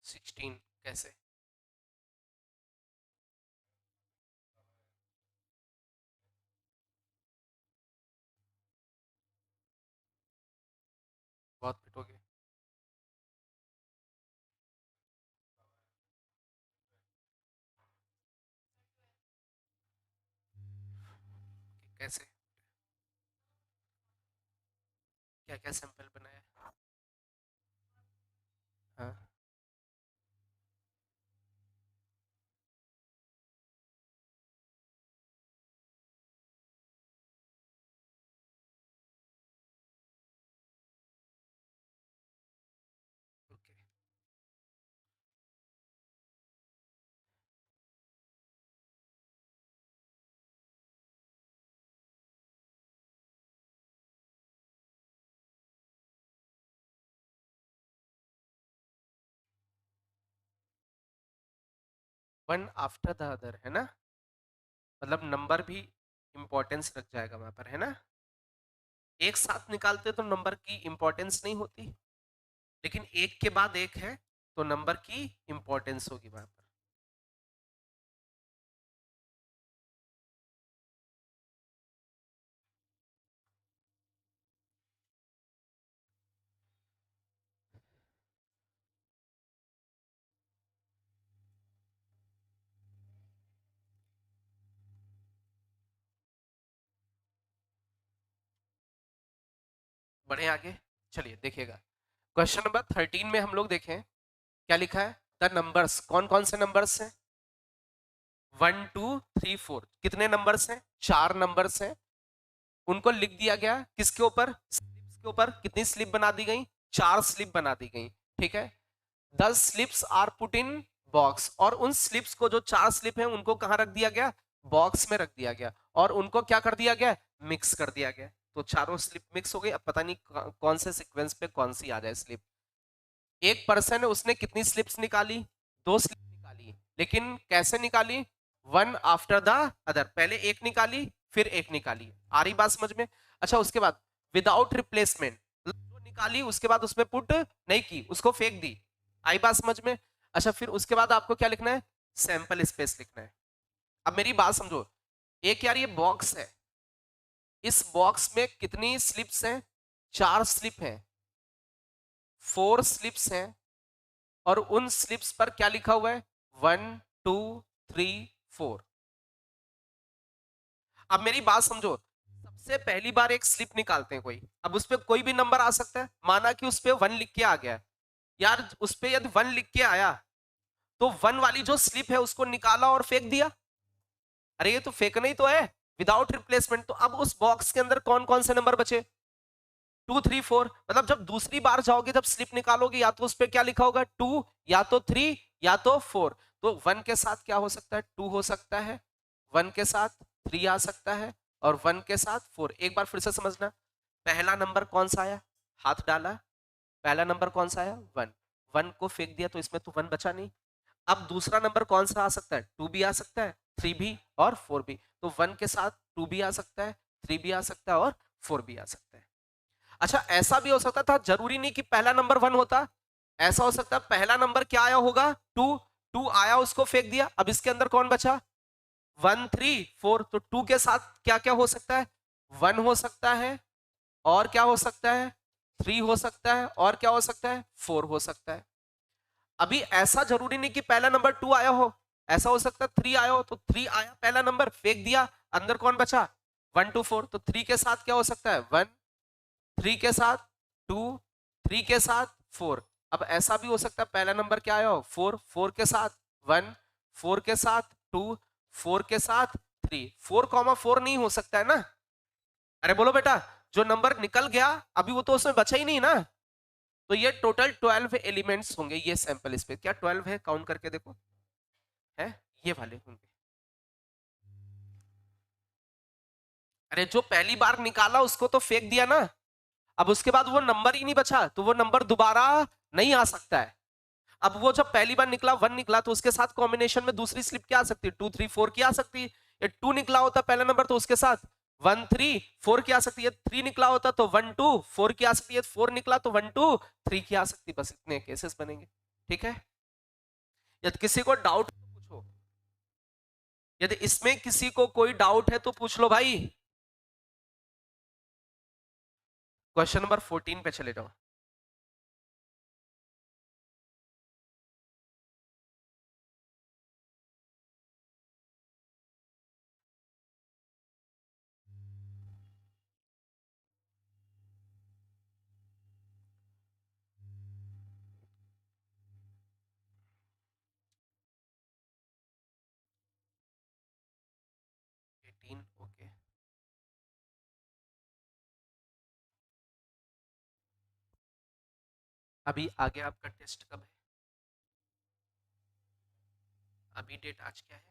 16 कैसे? बहुत पिटोगे। कैसे? क्या क्या सैंपल बनाया? हाँ। Okay. One after the other है ना, मतलब नंबर भी इंपॉर्टेंस रख जाएगा वहां पर, है ना। एक साथ निकालते तो नंबर की इंपॉर्टेंस नहीं होती, लेकिन एक के बाद एक है तो नंबर की इंपॉर्टेंस होगी वहां पर। बढ़े आगे, चलिए देखिएगा। क्वेश्चन नंबर 13 में हम लोग देखें क्या लिखा है। द नंबर्स, कौन कौन से नंबर्स हैं? 1 2 3 4, कितने नंबर्स हैं? 4 नंबर्स हैं। उनको लिख दिया गया किसके ऊपर? स्लिप्स के ऊपर। कितनी स्लिप बना दी गई? 4 स्लिप बना दी गई, ठीक है। 10 slips are put in box, और उन स्लिप्स को, जो 4 स्लिप है उनको कहां रख दिया गया? बॉक्स में रख दिया गया, और उनको क्या कर दिया गया? मिक्स कर दिया गया। तो चारों स्लिप मिक्स हो गई। अब पता नहीं कौन से सीक्वेंस पे कौन सी आ जाए स्लिप। एक पर्सन है, उसने कितनी स्लिप्स निकाली? 2 स्लिप निकाली, लेकिन कैसे निकाली? वन आफ्टर द अदर, पहले एक निकाली फिर एक निकाली। आ रही बात समझ में? अच्छा, उसके बाद विदाउट रिप्लेसमेंट, जो निकाली उसके बाद उसमें पुट नहीं की, उसको फेंक दी। आई बात समझ में? अच्छा, फिर उसके बाद आपको क्या लिखना है? सैंपल स्पेस लिखना है। अब मेरी बात समझो, एक यार ये बॉक्स है, इस बॉक्स में कितनी स्लिप्स हैं? 4 स्लिप हैं, 4 स्लिप्स हैं, और उन स्लिप्स पर क्या लिखा हुआ है? 1 2 3 4। अब मेरी बात समझो, सबसे पहली बार एक स्लिप निकालते हैं कोई, अब उस पर कोई भी नंबर आ सकता है। माना कि उस पर 1 लिख के आ गया, यार उस पर यदि 1 लिख के आया तो 1 वाली जो स्लिप है उसको निकाला और फेंक दिया। अरे ये तो फेंकना ही तो है, विदाउट रिप्लेसमेंट। तो अब उस बॉक्स के अंदर कौन कौन से नंबर बचे? 2 3 4। मतलब जब दूसरी बार जाओगे, जब स्लिप निकालोगे, या तो उस पर क्या लिखा होगा? 2, या तो 3, या तो 4। तो 1 के साथ क्या हो सकता है? 2 हो सकता है, 1 के साथ 3 आ सकता है, और 1 के साथ 4। एक बार फिर से समझना, पहला नंबर कौन सा आया? हाथ डाला, पहला नंबर कौन सा आया? 1। 1 को फेंक दिया तो इसमें तो 1 बचा नहीं। अब दूसरा नंबर कौन सा आ सकता है? 2 भी आ सकता है, 3 भी, और 4 भी। तो 1 के साथ 2 भी आ सकता है, 3 भी आ सकता है, और 4 भी आ सकता है। अच्छा, ऐसा भी हो सकता था, जरूरी नहीं कि पहला नंबर 1 होता। ऐसा हो सकता है पहला नंबर क्या आया होगा? 2। 2 आया, उसको फेंक दिया। अब इसके अंदर कौन बचा? 1 3 4। तो 2 के साथ क्या क्या हो सकता है? 1 हो सकता है, और क्या हो सकता है? 3 हो सकता है, और क्या हो सकता है? 4 हो सकता है। अभी ऐसा जरूरी नहीं कि पहला नंबर 2 आया हो, ऐसा हो सकता है 3 आया हो। तो 3 आया पहला नंबर, फेंक दिया, अंदर कौन बचा? 1 2 4। तो 3 के साथ क्या हो सकता है? 1, 3 के साथ 2, 3 के साथ 4। अब ऐसा भी हो सकता है पहला नंबर क्या आया हो? 4, 4 के साथ 1, 4 के साथ 2, 4 के साथ 3। 4 4 नहीं हो सकता है ना? अरे बोलो बेटा, जो नंबर निकल गया अभी वो तो उसमें बचा ही नहीं ना। तो ये टोटल 12 एलिमेंट्स होंगे ये सैंपल स्पेस। क्या 12 है? काउंट करके देखो, है ये वाले होंगे। अरे जो पहली बार निकाला उसको तो फेंक दिया ना। अब उसके बाद वो नंबर ही नहीं बचा, तो वो नंबर दोबारा नहीं आ सकता है। अब वो जब पहली बार निकला 1 निकला, तो उसके साथ कॉम्बिनेशन में दूसरी स्लिप क्या आ सकती है? 2 3 4 की आ सकती है। ये 2 निकला होता पहला नंबर, तो उसके साथ 1 3 4 की आ सकती है। 3 निकला होता तो 1 2 4 की आ सकती है। 4 निकला तो 1 2 3 की आ सकती है। बस इतने केसेस बनेंगे, ठीक है। यदि किसी को डाउट तो पूछो, यदि इसमें किसी को कोई डाउट है तो पूछ लो भाई। क्वेश्चन नंबर 14 पे चले जाओ। ओके, अभी आगे आपका टेस्ट कब है? अभी डेट आज क्या है,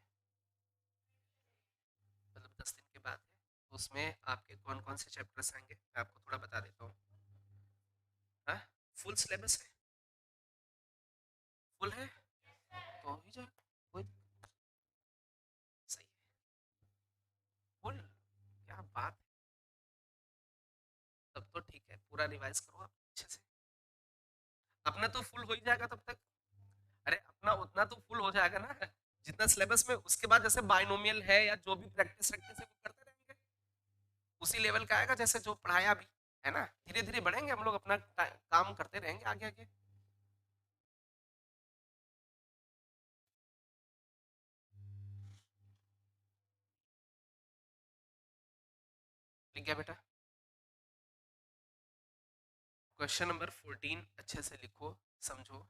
मतलब 10 दिन के बाद है। तो उसमें आपके कौन कौन से चैप्टर्स आएंगे मैं आपको थोड़ा बता देता हूँ। हाँ, फुल सिलेबस है, फुल है तो हो ही जाए, कोई सही है, फुल, क्या बात है, तब तो ठीक है, पूरा रिवाइज करो आप अच्छे से। अपना तो फुल हो ही जाएगा तब तक। अरे अपना उतना तो फुल हो जाएगा ना जितना सिलेबस में, उसके बाद जैसे बाइनोमियल है या जो भी प्रैक्टिस प्रैक्टिस है वो करते रहेंगे, उसी लेवल का आएगा जैसे जो पढ़ाया भी है ना। धीरे धीरे बढ़ेंगे हम लोग, अपना काम करते रहेंगे आगे आगे। लिख गया बेटा? क्वेश्चन नंबर 14 अच्छे से लिखो, समझो।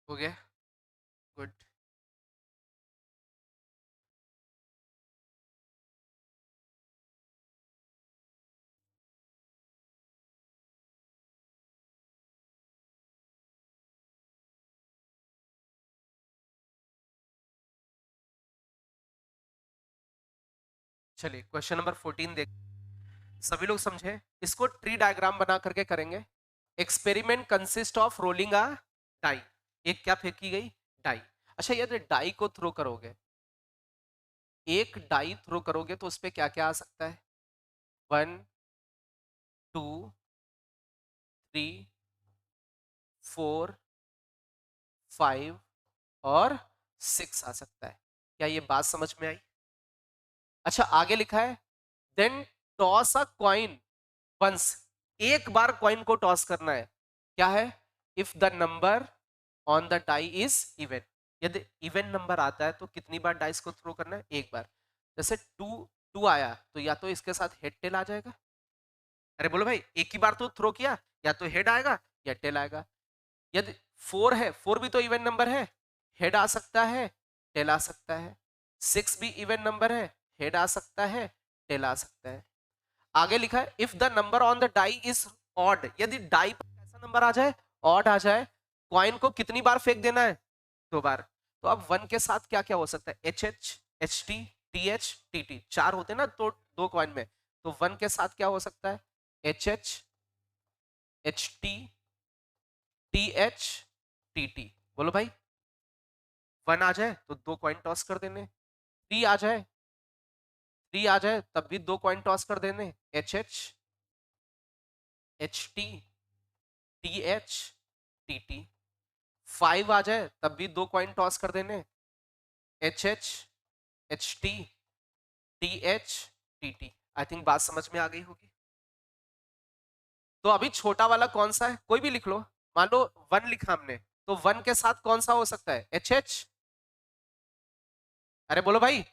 हो गया, गुड। चलिए क्वेश्चन नंबर 14 देख, सभी लोग समझे? इसको ट्री डायग्राम बना करके करेंगे। Experiment consist of rolling a die. एक क्या फेंकी गई? डाई। अच्छा यदि डाई को थ्रो करोगे, एक डाई थ्रो करोगे तो उसपे क्या क्या आ सकता है? 1, 2, 3, 4, 5 और 6 आ सकता है। क्या ये बात समझ में आई? अच्छा आगे लिखा है, then toss a coin once. एक बार कॉइन को टॉस करना है। क्या है? If the number on the die is even. यदि इवन नंबर आता है तो कितनी बार डाइस को थ्रो करना है? एक बार। जैसे टू, टू आया तो या तो इसके साथ हेड टेल आ जाएगा। अरे बोलो भाई, एक ही बार तो थ्रो किया, या तो हेड आएगा या टेल आएगा। यदि फोर है, फोर भी तो इवन नंबर है, हेड आ सकता है, टेल आ सकता है। सिक्स भी इवन नंबर है, हेड आ सकता है, टेल आ सकता है। आगे लिखा है, if the number on the die is odd. यदि डाई पर कैसा नंबर आ जाए? ऑड आ जाए। कॉइन को कितनी बार फेंक देना है? दो बार। तो अब वन के साथ क्या क्या हो सकता है? H H, H T, T H, T T, चार होते हैं ना तो दो कॉइन में। तो वन के साथ क्या हो सकता है? H H, H T, T H, T T. बोलो भाई, वन आ जाए तो दो कॉइन टॉस कर देने, थ्री आ जाए, थ्री आ जाए तब भी दो कॉइन टॉस कर देने, H H, H T, T H, T T. Five आ जाए तब भी दो कॉइन टॉस कर देने, H H, H T, T H, T T. I think बात समझ में आ गई होगी। तो अभी छोटा वाला कौन सा है? कोई भी लिख लो। मान लो वन लिखा हमने, तो वन के साथ कौन सा हो सकता है? H H. अरे बोलो भाई,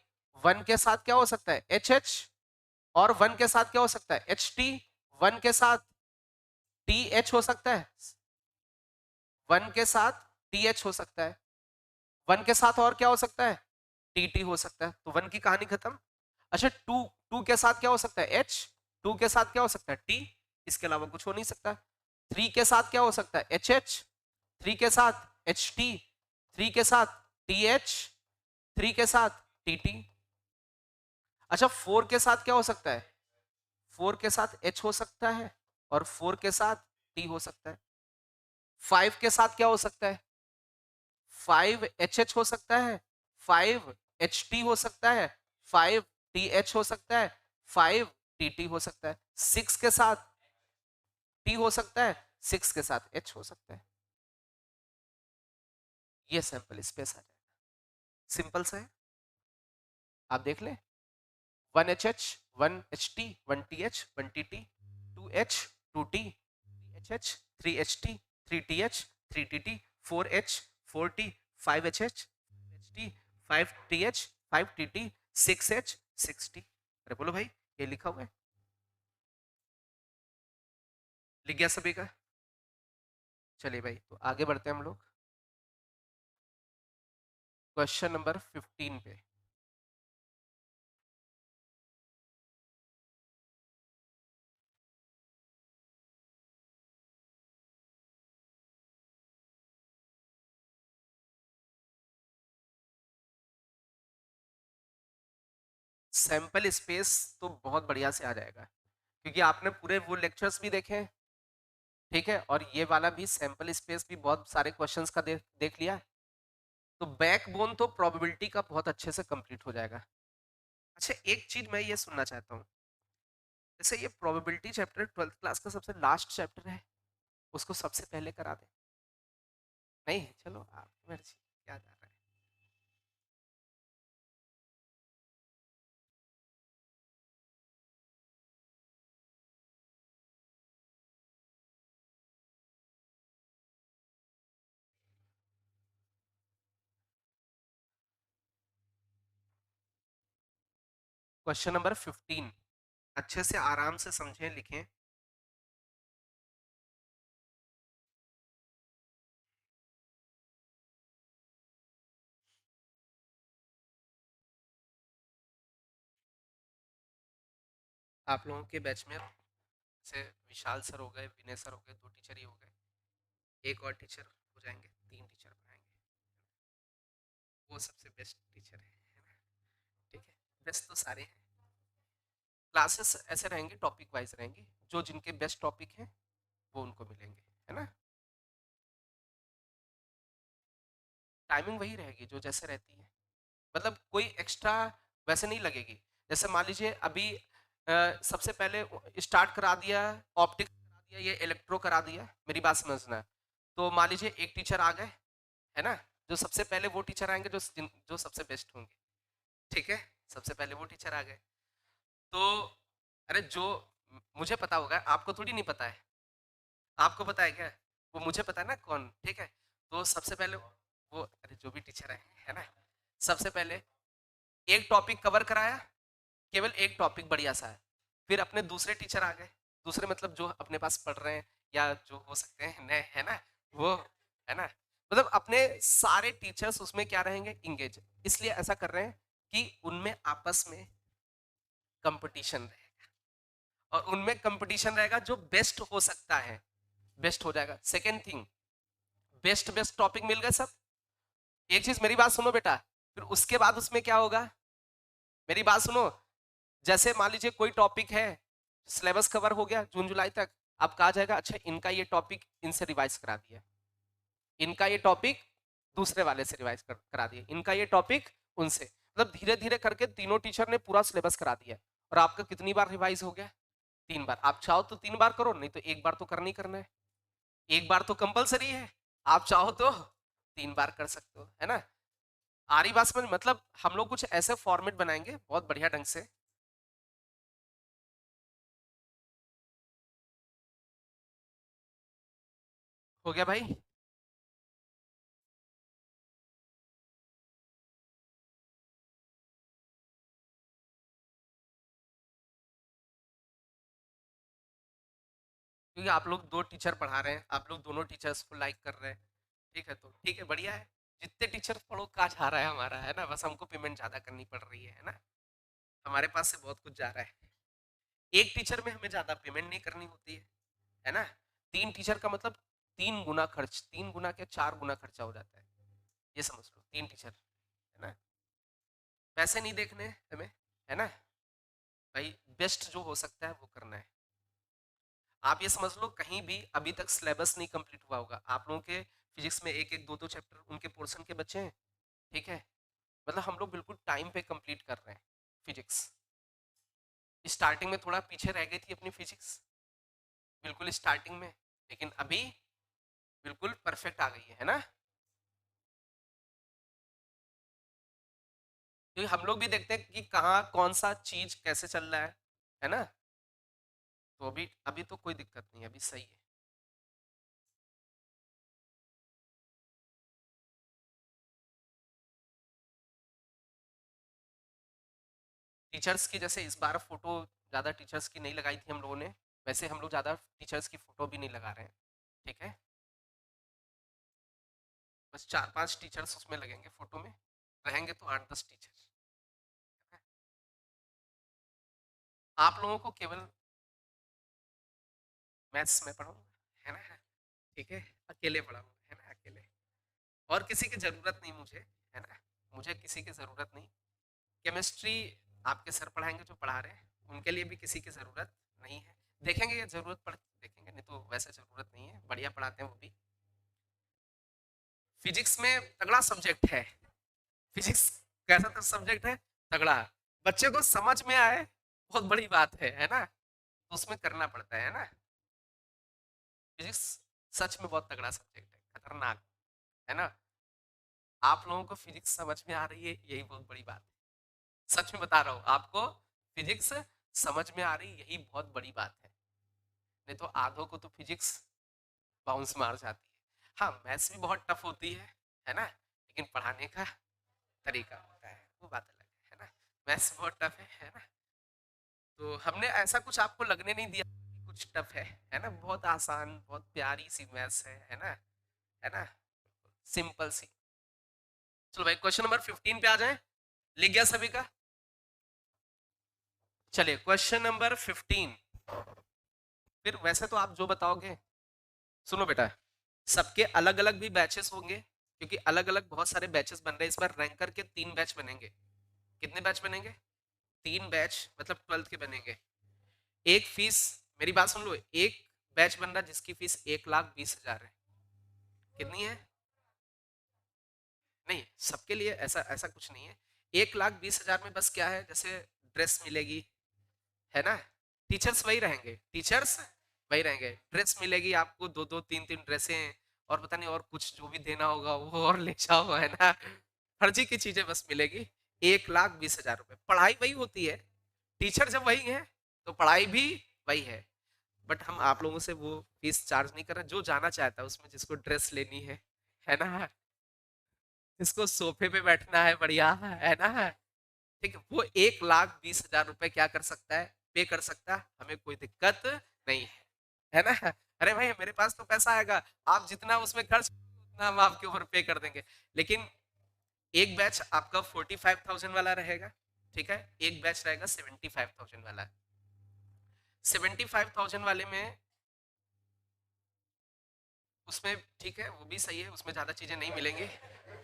वन के साथ क्या हो सकता है? H H. और वन के साथ क्या हो सकता है? H T. वन के साथ टी एच हो सकता है, वन के साथ टी एच हो सकता है, वन के साथ और क्या हो सकता है? टी टी हो सकता है। तो वन की कहानी खत्म। अच्छा टू, टू के साथ क्या हो सकता है? एच। टू के साथ क्या हो सकता है? टी। इसके अलावा कुछ हो नहीं सकता। थ्री के साथ क्या हो सकता है? H H. थ्री के साथ एच टी। थ्री के साथ टी एच, 3 के साथ टीटी। अच्छा 4 के साथ क्या हो सकता है? 4 के साथ एच हो सकता है और 4 के साथ टी हो सकता है। 5 के साथ क्या हो सकता है? 5 एच एच हो सकता है, 5 एच टी हो सकता है, 5 टी एच हो सकता है, 5 टी टी हो सकता है। 6 के साथ टी हो सकता है, 6 के साथ एच हो सकता है। ये सैंपल स्पेस आ जाएगा। सिंपल सा है, आप देख लें। 1 H H, 1 H T, 1 T H, 1 T T, 2 H, 2 T, 3 H H, 3 H T, 3 T H, 3 T T, 4 H, 4 T, 5 H H, H T, 5 T H, 5 T T, 6 H, 6 T. अरे बोलो भाई, ये लिखा हुआ है, लिख गया सभी का? चलिए भाई, तो आगे बढ़ते हैं हम लोग क्वेश्चन नंबर 15 पे। सैंपल स्पेस तो बहुत बढ़िया से आ जाएगा, क्योंकि आपने पूरे वो लेक्चर्स भी देखे हैं, ठीक है, और ये वाला भी सैंपल स्पेस भी बहुत सारे क्वेश्चंस का देख लिया। तो बैकबोन तो प्रोबेबिलिटी का बहुत अच्छे से कंप्लीट हो जाएगा। अच्छा एक चीज मैं ये सुनना चाहता हूँ, जैसे ये प्रोबेबिलिटी चैप्टर 12th क्लास का सबसे लास्ट चैप्टर है, उसको सबसे पहले करा दें? नहीं, चलो आपकी मर्जी, क्या जा रहा है। क्वेश्चन नंबर 15 अच्छे से आराम से समझें, लिखें। आप लोगों के बैच में से विशाल सर हो गए, विनय सर हो गए, 2 टीचर ही हो गए, एक और टीचर हो जाएंगे, 3 टीचर बनाएंगे। वो सबसे बेस्ट टीचर है ना? ठीक है, बेस्ट तो सारे हैं। क्लासेस ऐसे रहेंगे, टॉपिक वाइज रहेंगे, जो जिनके बेस्ट टॉपिक हैं वो उनको मिलेंगे, है ना? टाइमिंग वही रहेगी जो जैसे रहती है, मतलब कोई एक्स्ट्रा वैसे नहीं लगेगी। जैसे मान लीजिए अभी सबसे पहले स्टार्ट करा दिया, ऑप्टिक्स करा दिया, ये इलेक्ट्रो करा दिया, मेरी बात समझना। तो मान लीजिए एक टीचर आ गए, है ना, जो सबसे पहले वो टीचर आएंगे जो सबसे बेस्ट होंगे, ठीक है, सबसे पहले वो टीचर आ गए। तो अरे जो मुझे पता होगा, आपको थोड़ी नहीं पता है, आपको पता है क्या? वो मुझे पता है ना कौन, ठीक है। तो सबसे पहले वो, अरे जो भी टीचर है ना, सबसे पहले एक टॉपिक कवर कराया, केवल एक टॉपिक बढ़िया सा है। फिर अपने दूसरे टीचर आ गए, दूसरे मतलब जो अपने पास पढ़ रहे हैं या जो हो सकते हैं नए, है ना, वो, है ना, मतलब अपने सारे टीचर्स उसमें क्या रहेंगे, इंगेज। इसलिए ऐसा कर रहे हैं कि उनमें आपस में कंपटीशन रहेगा, और उनमें कंपटीशन रहेगा, जो बेस्ट हो सकता है बेस्ट हो जाएगा। Second thing, best best topic मिल गए सब। एक चीज मेरी बात सुनो बेटा, फिर उसके बाद उसमें क्या होगा, मेरी बात सुनो। जैसे मान लीजिए कोई टॉपिक है, सिलेबस कवर हो गया जून जुलाई तक, अब कहा जाएगा अच्छा इनका ये टॉपिक इनसे रिवाइज करा दिया, इनका ये टॉपिक दूसरे वाले से रिवाइज करा दिया, इनका ये टॉपिक उनसे, मतलब धीरे धीरे करके तीनों टीचर ने पूरा सिलेबस करा दिया। और आपका कितनी बार रिवाइज हो गया? 3 बार। आप चाहो तो 3 बार करो, नहीं तो एक बार तो करना ही करना है, एक बार तो कंपलसरी है। आप चाहो तो 3 बार कर सकते हो, है ना? आ रही बात समझ? मतलब हम लोग कुछ ऐसे फॉर्मेट बनाएंगे बहुत बढ़िया ढंग से। हो गया भाई? क्योंकि आप लोग 2 टीचर पढ़ा रहे हैं, आप लोग दोनों टीचर्स को लाइक कर रहे हैं, ठीक है, तो ठीक है, बढ़िया है। जितने टीचर पढ़ो कहा जा रहा है हमारा, है ना, बस हमको पेमेंट ज्यादा करनी पड़ रही है ना, हमारे पास से बहुत कुछ जा रहा है। एक टीचर में हमें ज्यादा पेमेंट नहीं करनी होती है ना? 3 टीचर का मतलब 3 गुना खर्च, 3 गुना के 4 गुना खर्चा हो जाता है, ये समझ लो, 3 टीचर, है ना? पैसे नहीं देखने हमें, है ना भाई, बेस्ट जो हो सकता है वो करना है। आप ये समझ लो कहीं भी अभी तक सिलेबस नहीं कंप्लीट हुआ होगा आप लोगों के, फिजिक्स में एक एक दो दो चैप्टर उनके पोर्शन के बच्चे हैं, ठीक है, मतलब हम लोग बिल्कुल टाइम पे कंप्लीट कर रहे हैं फिजिक्स। स्टार्टिंग में थोड़ा पीछे रह गई थी अपनी फिजिक्स, बिल्कुल स्टार्टिंग में, लेकिन अभी बिल्कुल परफेक्ट आ गई है ना, क्योंकि हम लोग भी देखते हैं कि कहाँ कौन सा चीज कैसे चल रहा है ना, तो अभी अभी तो कोई दिक्कत नहीं है, अभी सही है। टीचर्स की जैसे इस बार फोटो ज़्यादा टीचर्स की नहीं लगाई थी हम लोगों ने, वैसे हम लोग ज़्यादा टीचर्स की फोटो भी नहीं लगा रहे हैं, ठीक है, बस 4-5 टीचर्स उसमें लगेंगे फोटो में, रहेंगे तो 8-10 टीचर। आप लोगों को केवल मैथ्स में पढ़ाऊंगा, है ना, ठीक है, अकेले पढ़ाऊंगा, है ना, अकेले, और किसी की ज़रूरत नहीं मुझे, है ना, मुझे किसी की ज़रूरत नहीं। केमिस्ट्री आपके सर पढ़ाएंगे जो पढ़ा रहे हैं, उनके लिए भी किसी की ज़रूरत नहीं है, देखेंगे ये ज़रूरत पड़ देखेंगे, नहीं तो वैसे ज़रूरत नहीं है, बढ़िया पढ़ाते हैं वो भी। फिजिक्स में तगड़ा सब्जेक्ट है, फिजिक्स कैसा तो सब्जेक्ट है, तगड़ा, बच्चे को समझ में आए बहुत बड़ी बात है ना, तो उसमें करना पड़ता है ना, फिजिक्स सच में बहुत तगड़ा सब्जेक्ट है, खतरनाक, है ना, आप लोगों को फिजिक्स समझ में आ रही है यही बहुत बड़ी बात है, सच में बता रहा हूँ आपको, फिजिक्स समझ में आ रही यही बहुत बड़ी बात है, नहीं तो आधों को तो फिजिक्स बाउंस मार जाती है। हाँ मैथ्स भी बहुत टफ होती है ना, लेकिन पढ़ाने का तरीका होता है वो बात अलग है ना, मैथ्स बहुत टफ है ना, तो हमने ऐसा कुछ आपको लगने नहीं दिया कि कुछ टफ है ना, बहुत आसान बहुत प्यारी सी मैथ्स है ना, है ना, सिंपल सी। चलो भाई क्वेश्चन नंबर 15 पे आ जाए, लिख गया सभी का, चलिए क्वेश्चन नंबर 15, फिर वैसे तो आप जो बताओगे, सुनो बेटा, सबके अलग अलग भी बैचेस होंगे, क्योंकि अलग अलग बहुत सारे बैचेस बन रहे हैं इस बार, रैंकर के 3 बैच बनेंगे, कितने बैच बनेंगे, 3 बैच मतलब 12th के बनेंगे, एक फीस, मेरी बात सुन लो, एक बैच बन रहा है जिसकी फीस 1,20,000 है, कितनी है, नहीं सबके लिए ऐसा ऐसा कुछ नहीं है, 1,20,000 में बस क्या है, जैसे ड्रेस मिलेगी, है ना, टीचर्स वही रहेंगे, टीचर्स वही रहेंगे, ड्रेस मिलेगी आपको, दो दो तीन तीन ड्रेसें, और पता नहीं और कुछ जो भी देना होगा वो और ले जाओ, है ना, फर्जी की चीजें बस मिलेगी, 1,20,000 रुपए, पढ़ाई वही होती है, टीचर जब वही है तो पढ़ाई भी वही है, बट हम आप लोगों से वो फीस चार्ज नहीं कर रहे, जो जाना चाहता है उसमें, जिसको ड्रेस लेनी है ना, जिसको सोफे पे बैठना है बढ़िया, है ना, ठीक है, वो 1,20,000 रुपए क्या कर सकता है, पे कर सकता है, हमें कोई दिक्कत नहीं है ना, अरे भाई मेरे पास तो पैसा आएगा, आप जितना उसमें खर्च उतना हम आपके ऊपर पे कर देंगे, लेकिन एक बैच आपका 45,000 वाला रहेगा, ठीक है, एक बैच रहेगा 75,000 वाला, 75,000 वाले में, उसमें ठीक है वो भी सही है, उसमें ज्यादा चीजें नहीं मिलेंगी,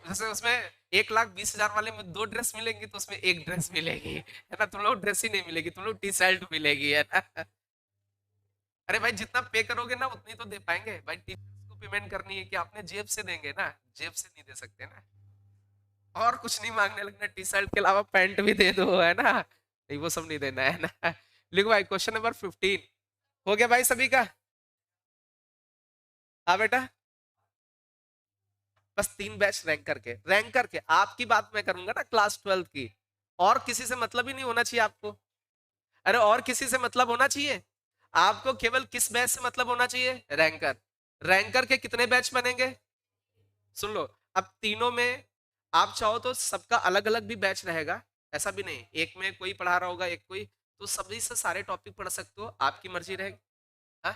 जैसे उसमें 1,20,000 वाले में 2 ड्रेस मिलेंगी, तो उसमें एक ड्रेस मिलेगी, है ना, तुम लोग ड्रेस ही नहीं मिलेगी, तुम लोग टी शर्ट मिलेगी, है ना, अरे भाई जितना पे करोगे ना उतनी तो दे पाएंगे भाई, टीचर्स को पेमेंट करनी है कि अपने जेब से देंगे ना, जेब से नहीं दे सकते ना, और कुछ नहीं मांगने लगना, टी शर्ट के अलावा पैंट भी दे दो, है ना, नहीं वो सब नहीं देना है ना, लिखो भाई क्वेश्चन नंबर 15, हो गया भाई सभी का, हाँ बेटा, बस 3 बैच रैंक करके आपकी बात मैं करूंगा ना, क्लास 12 की, और किसी से मतलब ही नहीं होना चाहिए आपको, अरे और किसी से मतलब होना चाहिए, आपको केवल किस बैच से मतलब होना चाहिए, रैंकर, रैंकर के कितने बैच बनेंगे, सुन लो, अब तीनों में आप चाहो तो सबका अलग अलग भी बैच रहेगा, ऐसा भी नहीं एक में कोई पढ़ा रहा होगा एक कोई, तो सभी से सारे टॉपिक पढ़ सकते हो, आपकी मर्जी रहेगी, हाँ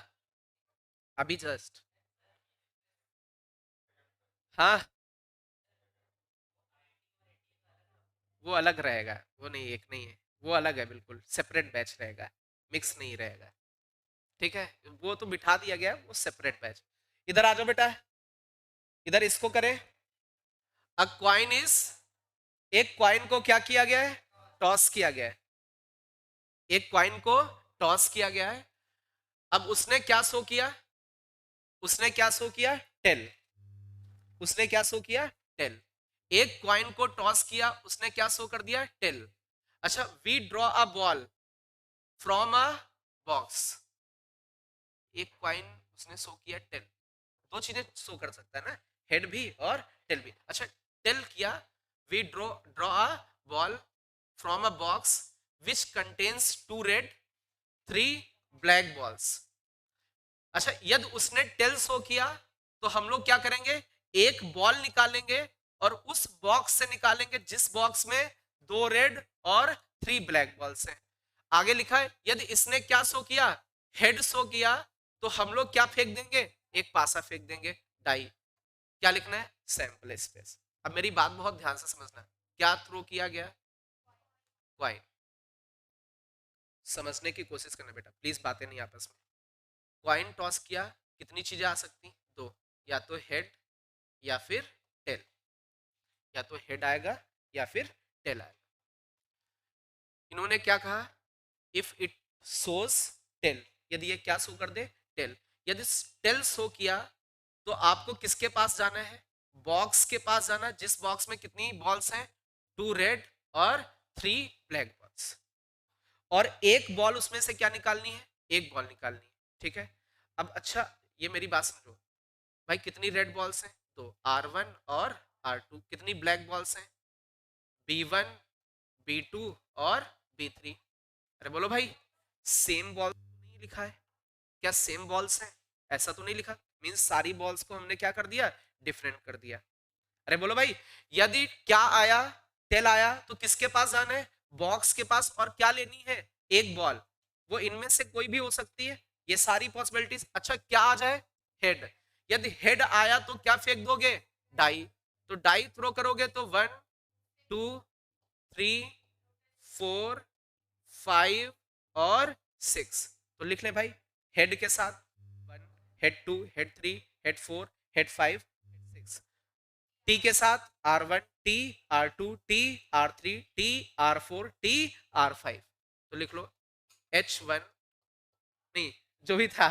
अभी जस्ट, हाँ वो अलग रहेगा, वो नहीं एक नहीं है, वो अलग है, बिल्कुल सेपरेट बैच रहेगा, मिक्स नहीं रहेगा, ठीक है, वो तो बिठा दिया गया, वो सेपरेट बैच, इधर आ जाओ बेटा, इधर इसको करें, अ कॉइन इज एक क्वाइन को क्या किया गया है, टॉस किया गया है, एक क्वाइन को टॉस किया गया है। अब उसने क्या शो किया, उसने क्या शो किया, टेल, उसने क्या शो किया, टेल। एक क्वाइन को टॉस किया, उसने क्या शो कर दिया, टेल। अच्छा, we draw a ball from a box, एक क्वाइन उसने शो किया टेल, दो चीजें शो कर सकता है ना, हेड भी और टेल भी। अच्छा, टेल किया, we draw draw a ball from a box which contains two red three black balls. अच्छा, यदि उसने टेल शो किया तो हम लोग क्या करेंगे, एक बॉल निकालेंगे और उस बॉक्स से निकालेंगे जिस बॉक्स में दो रेड और थ्री ब्लैक बॉल्स हैं। आगे लिखा है, यदि इसने क्या शो किया, हेड शो किया, तो हम लोग क्या फेंक देंगे, एक पासा फेंक देंगे, डाई। क्या लिखना है, सैंपल स्पेस। अब मेरी बात बहुत ध्यान से समझना, क्या थ्रो किया गया, क्वाइन। समझने की कोशिश करना बेटा, प्लीज बातें नहीं आपस में। क्वाइन टॉस किया, कितनी चीजें आ सकती, दो, या तो हेड या फिर टेल, या तो हेड आएगा या फिर टेल आएगा। इन्होंने क्या कहा, इफ इट शोज टेल, यदि ये क्या शो कर दे, टेल। यदि टेल शो किया तो आपको किसके पास जाना है, बॉक्स के पास जाना, जिस बॉक्स में कितनी बॉल्स हैं, टू रेड और थ्री ब्लैक बॉल्स, और एक बॉल उसमें से क्या निकालनी है, एक बॉल निकालनी है, ठीक है। अब अच्छा, ये मेरी बात समझो भाई, कितनी रेड बॉल्स हैं, तो R1 और R2, कितनी ब्लैक बॉल्स हैं, B1 B2 और B3। अरे बोलो भाई, सेम बॉल नहीं लिखा है, क्या सेम बॉल्स हैं, ऐसा तो नहीं लिखा, मींस सारी बॉल्स को हमने क्या कर दिया, डिफरेंट कर दिया। अरे बोलो भाई, यदि क्या आया, टेल आया, तो किसके पास जाना है, बॉक्स के पास, और क्या लेनी है, एक बॉल, वो इनमें से कोई भी हो सकती है, ये सारी पॉसिबिलिटीज। अच्छा, क्या आ जाए, हेड, यदि हेड आया तो क्या फेंक दोगे, डाई, तो डाई थ्रो करोगे तो 1 2 3 4 5 और 6, तो लिख ले भाई, हेड के साथ 1, head 2, head 3, head 4, head 5, head 6, T के साथ R1 T, R2 T, R3 T, R4 T, R5, तो लिख लो H1, नहीं, जो भी था,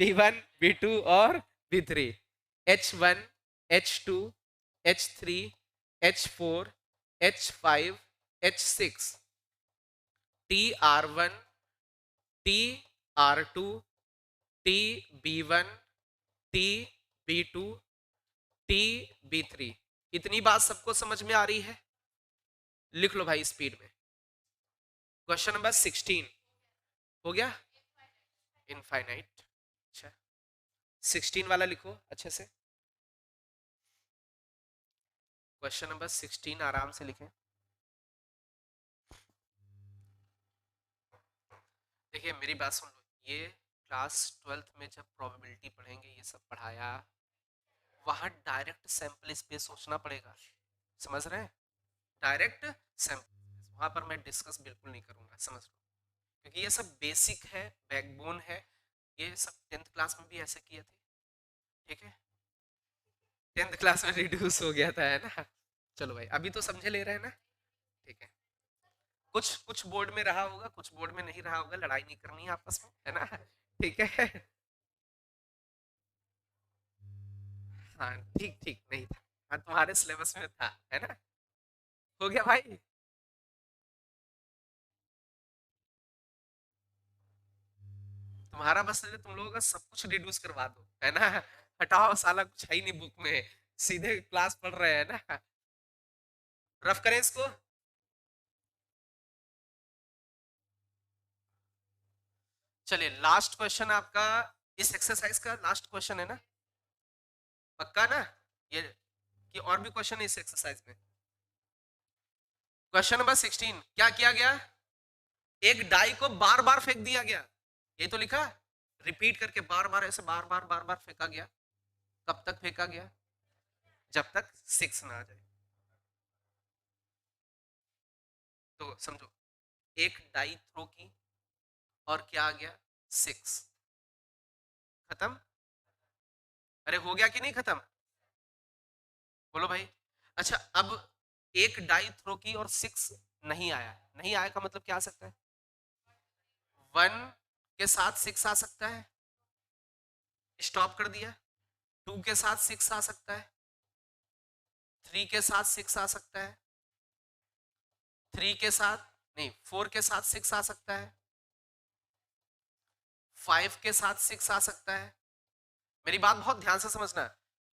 B1 B2 और B3, H1 H2 H3 H4 H5 H6, TR1 TR2 TB1 TB2 TB3। इतनी बात सबको समझ में आ रही है, लिख लो भाई स्पीड में। क्वेश्चन नंबर 16 हो गया, इनफाइनाइट। अच्छा, 16 वाला लिखो अच्छे से, क्वेश्चन नंबर 16 आराम से लिखें। देखिए मेरी बात सुन लो, ये क्लास 12th में जब प्रोबेबिलिटी पढ़ेंगे, ये सब पढ़ाया, वहां डायरेक्ट सैंपल स्पेस सोचना पड़ेगा, समझ रहे हैं, डायरेक्ट सैंपल, वहां पर मैं डिस्कस बिल्कुल नहीं करूंगा, समझ लो, क्योंकि ये सब बेसिक है, बैकबोन है, ये सब 10th क्लास में भी ऐसे किए थे, ठीक है, 10th क्लास में रिड्यूस हो गया था, है ना। चलो भाई, अभी तो समझे ले रहे हैं ना, ठीक है। कुछ कुछ बोर्ड में रहा होगा, कुछ बोर्ड में नहीं रहा होगा, लड़ाई नहीं करनी है आपस में, है ना, ठीक है। हाँ, ठीक ठीक नहीं था, हाँ तुम्हारे सिलेबस में था, है ना, हो गया भाई। तुम्हारा बस है, तुम लोगों का सब कुछ रिड्यूस करवा दो, है ना, हटाओ, साला कुछ है ही नहीं बुक में, सीधे क्लास पढ़ रहे हैं ना। रफ करें इसको, चलिए लास्ट क्वेश्चन आपका, इस एक्सरसाइज का लास्ट क्वेश्चन है ना, पक्का ना, ये कि और भी क्वेश्चन है इस एक्सरसाइज में। क्वेश्चन नंबर 16, क्या किया गया, एक डाई को बार बार फेंक दिया गया, ये तो लिखा, रिपीट करके बार बार ऐसे बार बार फेंका गया, कब तक फेंका गया, जब तक 6 ना आ जाए। तो समझो, एक डाई थ्रो की और क्या आ गया, 6, खत्म। अरे हो गया कि नहीं खत्म, बोलो भाई। अच्छा, अब एक डाई थ्रो की और 6 नहीं आया, नहीं आया का मतलब क्या आ सकता है? 1 के साथ 6 आ सकता है, स्टॉप कर दिया। 2 के साथ 6 आ सकता है, 3 के साथ 6 आ सकता है, 3 के साथ नहीं 4 के साथ 6 आ सकता है, 5 के साथ 6 आ सकता है। मेरी बात बहुत ध्यान से समझना।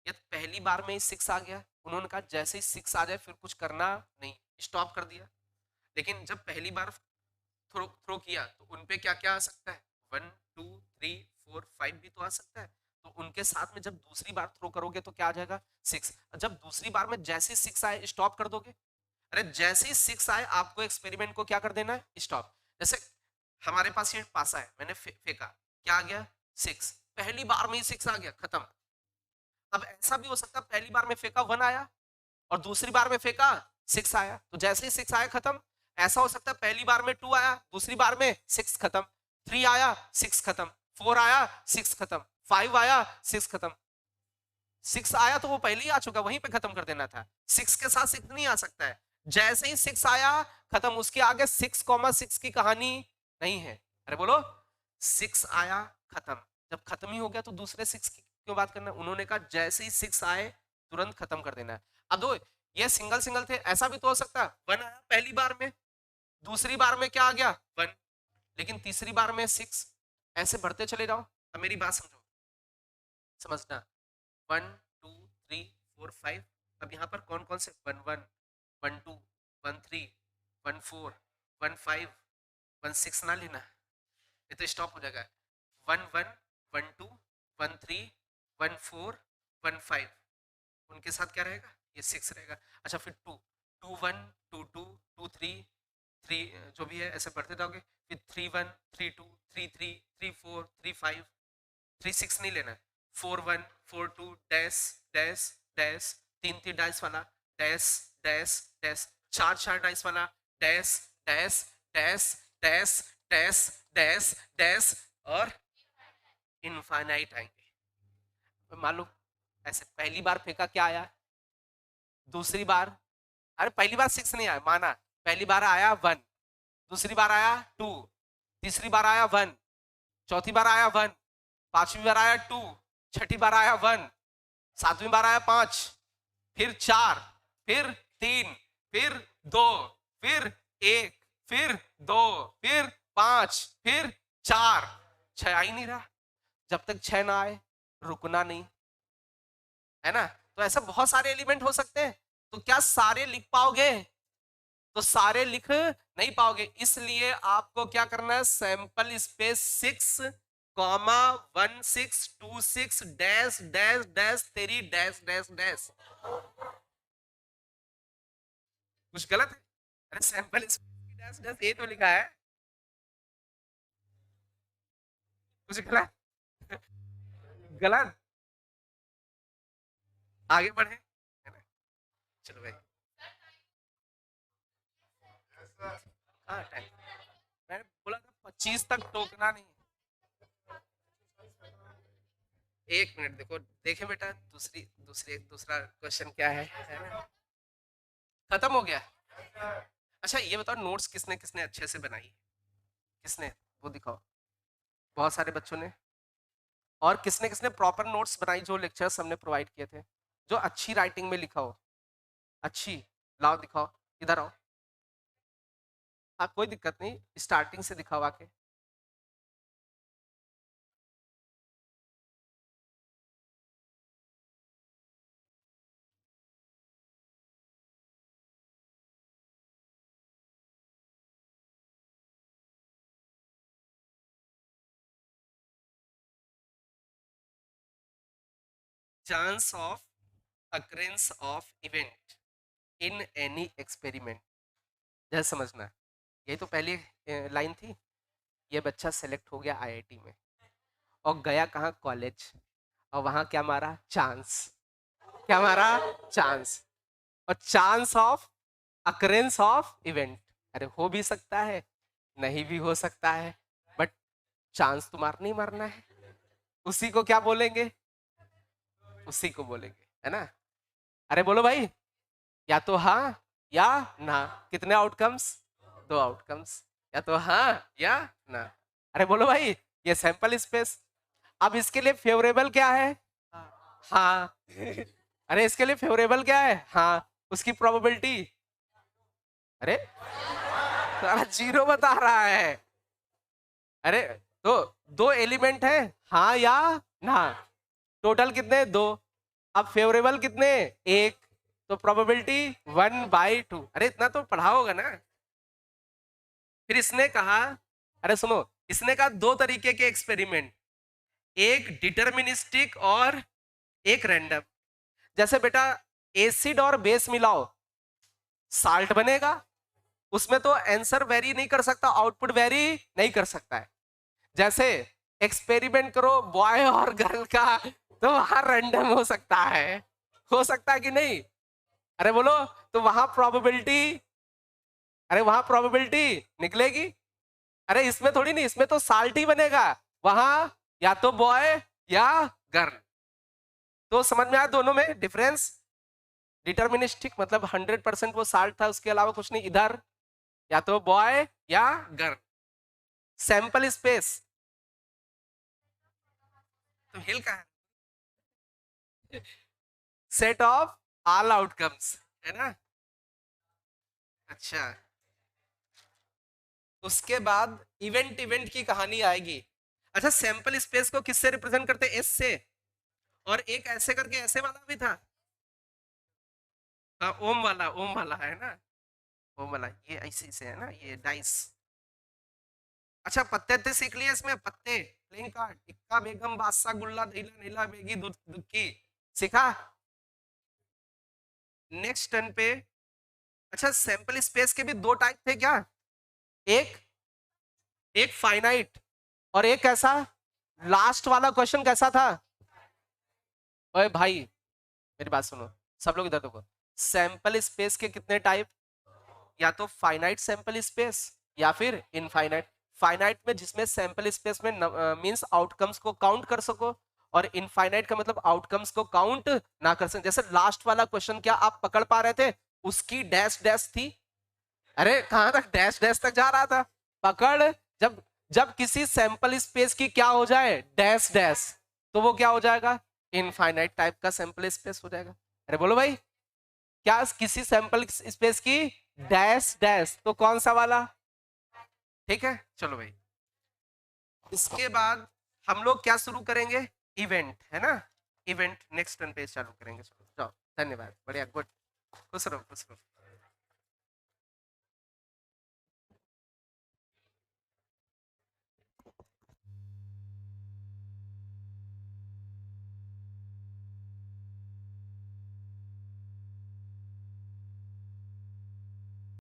यदि पहली बार में ही 6 आ गया, उन्होंने कहा जैसे ही 6 आ जाए फिर कुछ करना नहीं, स्टॉप कर दिया। लेकिन जब पहली बार थ्रो थ्रो किया तो उनपे क्या क्या आ सकता है? 1 2 3 4 5 भी तो आ सकता है। तो उनके साथ में जब दूसरी बार थ्रो करोगे तो क्या आ जाएगा? 6। जब दूसरी बार में जैसे ही 6 आए स्टॉप कर दोगे। अरे जैसे ही 6 आए आपको एक्सपेरिमेंट को क्या कर देना है? स्टॉप। जैसे हमारे पास ये पासा है, मैंने फेंका, क्या आ गया? 6। पहली बार में ही 6 आ गया, खत्म। अब ऐसा भी हो सकता है पहली बार में फेंका 1 आया और दूसरी बार में फेंका 6 आया, तो जैसे ही 6 आया खत्म। ऐसा हो सकता है पहली बार में 2 आया, दूसरी बार में 6 खत्म, 3 आया 6 खत्म, 4 आया 6 खत्म, 5 आया 6 खत्म। 6 आया तो वो पहले ही आ चुका, वहीं पे खत्म कर देना था। 6 के साथ 6 नहीं आ सकता है। जैसे ही 6 आया खत्म, उसके आगे 6,6 की कहानी नहीं है। अरे बोलो, 6 आया खत्म। जब खत्म ही हो गया तो दूसरे 6 की क्यों बात करना? उन्होंने कहा जैसे ही 6 आए तुरंत खत्म कर देना है। अब दो ये सिंगल सिंगल थे, ऐसा भी तो हो सकता है 1 आया पहली बार में, दूसरी बार में क्या आ गया? 1, लेकिन तीसरी बार में 6, ऐसे बढ़ते चले जाओ। अब मेरी बात समझो, समझना। 1 2 3 4 5। अब यहाँ पर कौन कौन से 1 1 1 2 1 3 1 4 1 5 1 6 ना लेना, ये तो स्टॉप हो जाएगा। 1 1 1 2 1 3 1 4 1 5, उनके साथ क्या रहेगा? ये 6 रहेगा। अच्छा फिर 2 2 1 2 2 2 3 3 जो भी है ऐसे बढ़ते जाओगे। फिर 3 1 3 2 3 3 3 4 3 5 3 6 नहीं लेना है। 4 1 4 2 डैश डैश डैश, 3 3 डाइस वाला, डैश डैश डैश, 4 4 डाइस वाला, dash dash dash dash dash dash dash, और इनफाइनाइट आएंगे। मान लो ऐसे पहली बार फेंका, क्या आया? दूसरी बार, अरे पहली बार 6 नहीं आया माना, पहली बार आया 1, दूसरी बार आया 2, तीसरी बार आया 1, चौथी बार आया 1, पांचवी बार आया 2, छठी बार आया 1, सातवीं बार आया 5, फिर 4, फिर 3, फिर 2, फिर 1, फिर 2, फिर 5, फिर 4। 6 आ ही नहीं रहा। जब तक 6 ना आए रुकना नहीं, है ना? तो ऐसा बहुत सारे एलिमेंट हो सकते हैं। तो क्या सारे लिख पाओगे? तो सारे लिख नहीं पाओगे, इसलिए आपको क्या करना है? Sample space 6 comma 1 6 2 6 dash dash dash 3 dash dash dash. कुछ गलत है? अरे सैंपल स्पेस डैश डैश ये तो लिखा है, कुछ गलत? गलत। आगे बढ़े, है ना? चलो भाई, हाँ टाइम, मैंने बोला था 25 तक टोकना नहीं। 1 मिनट देखो, देखे बेटा, दूसरा क्वेश्चन क्या है ना? खत्म हो गया। अच्छा ये बताओ, नोट्स किसने किसने अच्छे से बनाई? किसने? वो दिखाओ। बहुत सारे बच्चों ने। और किसने किसने प्रॉपर नोट्स बनाई जो लेक्चर्स हमने प्रोवाइड किए थे, जो अच्छी राइटिंग में लिखा हो? अच्छी, लाओ दिखाओ, इधर आओ। हाँ कोई दिक्कत नहीं, स्टार्टिंग से दिखाओ आके। Chance of occurrence of event in any experiment, यह समझना है। यही तो पहली लाइन थी। ये बच्चा सेलेक्ट हो गया आईआईटी में और गया कहाँ? कॉलेज। और वहां क्या मारा? चांस। क्या मारा? चांस। और chance of occurrence of event, अरे हो भी सकता है, नहीं भी हो सकता है, बट चांस तो मारना ही मारना है। उसी को क्या बोलेंगे? उसी को बोलेंगे, है ना? अरे बोलो भाई, या तो हाँ या ना। कितने आउटकम्स? 2 आउटकम्स, या तो हाँ या ना। अरे बोलो भाई, ये सैंपल स्पेस। अब इसके लिए फेवरेबल क्या है? हाँ। अरे इसके लिए फेवरेबल क्या है? हाँ। उसकी प्रोबेबिलिटी, अरे सारा जीरो बता रहा है। अरे तो 2 एलिमेंट है, हाँ या ना। टोटल कितने? 2। अब फेवरेबल कितने? 1। तो प्रोबेबिलिटी 1/2। अरे इतना तो पढ़ा होगा ना। फिर इसने कहा, अरे सुनो, इसने कहा 2 तरीके के एक्सपेरिमेंट, एक डिटर्मिनिस्टिक और एक रैंडम। जैसे बेटा एसिड और बेस मिलाओ, साल्ट बनेगा। उसमें तो आंसर वेरी नहीं कर सकता, आउटपुट वेरी नहीं कर सकता है। जैसे एक्सपेरिमेंट करो बॉय और गर्ल का, तो वहां रैंडम हो सकता है। हो सकता है कि नहीं? अरे बोलो। तो वहां प्रोबेबिलिटी, अरे वहां प्रोबेबिलिटी निकलेगी। अरे इसमें थोड़ी नहीं, इसमें तो साल्ट ही बनेगा। वहां या तो बॉय या गर्ल। तो समझ में आया दोनों में डिफरेंस? डिटर्मिनिस्टिक मतलब 100% वो साल्ट था, उसके अलावा कुछ नहीं। इधर या तो बॉय या गर्ल। सैंपल स्पेस, तो हिल का है सेट ऑफ ऑल आउटकम्स, है ना। अच्छा, उसके बाद इवेंट इवेंट की कहानी आएगी। अच्छा, सैंपल स्पेस को किससे रिप्रेजेंट करते हैं? एस से। और एक ऐसे करके ऐसे वाला भी था। हाँ, ओम वाला है ना। ओम वाला ये ऐसे से है ना, ये डाइस। अच्छा, पत्ते ते सीख लिए इसमें? पत्ते, प्लेइंग कार्ड, इक्का बेगम बादशाह गुल्ला धीला नीला बेगी दुक्की सीखा। नेक्स्ट टर्न पे। अच्छा, सैंपल स्पेस के भी 2 टाइप थे क्या? एक एक फाइनाइट और एक कैसा? लास्ट वाला क्वेश्चन कैसा था? ओए भाई, मेरी बात सुनो, सब लोग इधर देखो। सैंपल स्पेस के कितने टाइप? या तो फाइनाइट सैंपल स्पेस या फिर इनफाइनाइट। फाइनाइट में जिसमें सैंपल स्पेस में मींस आउटकम्स को काउंट कर सको, और इनफाइनाइट का मतलब आउटकम्स को काउंट ना कर सको। जैसे लास्ट वाला क्वेश्चन क्या आप पकड़ पा रहे थे? उसकी डैश डैश थी। अरे कहां तक डैश डैश तक जा रहा था? पकड़। जब जब किसी सैंपल स्पेस की क्या हो जाए? डैश डैश, तो वो क्या हो जाएगा? इनफाइनाइट टाइप का सैंपल स्पेस हो जाएगा। अरे बोलो भाई, क्या किसी सैंपल स्पेस की डैश डैश, तो कौन सा वाला? ठीक है, चलो भाई। इसके बाद हम लोग क्या शुरू करेंगे? इवेंट, है ना। इवेंट नेक्स्ट टर्न पे चालू करेंगे। चलो जाओ, धन्यवाद, बढ़िया, गुड। खुश रहो खुश रहो।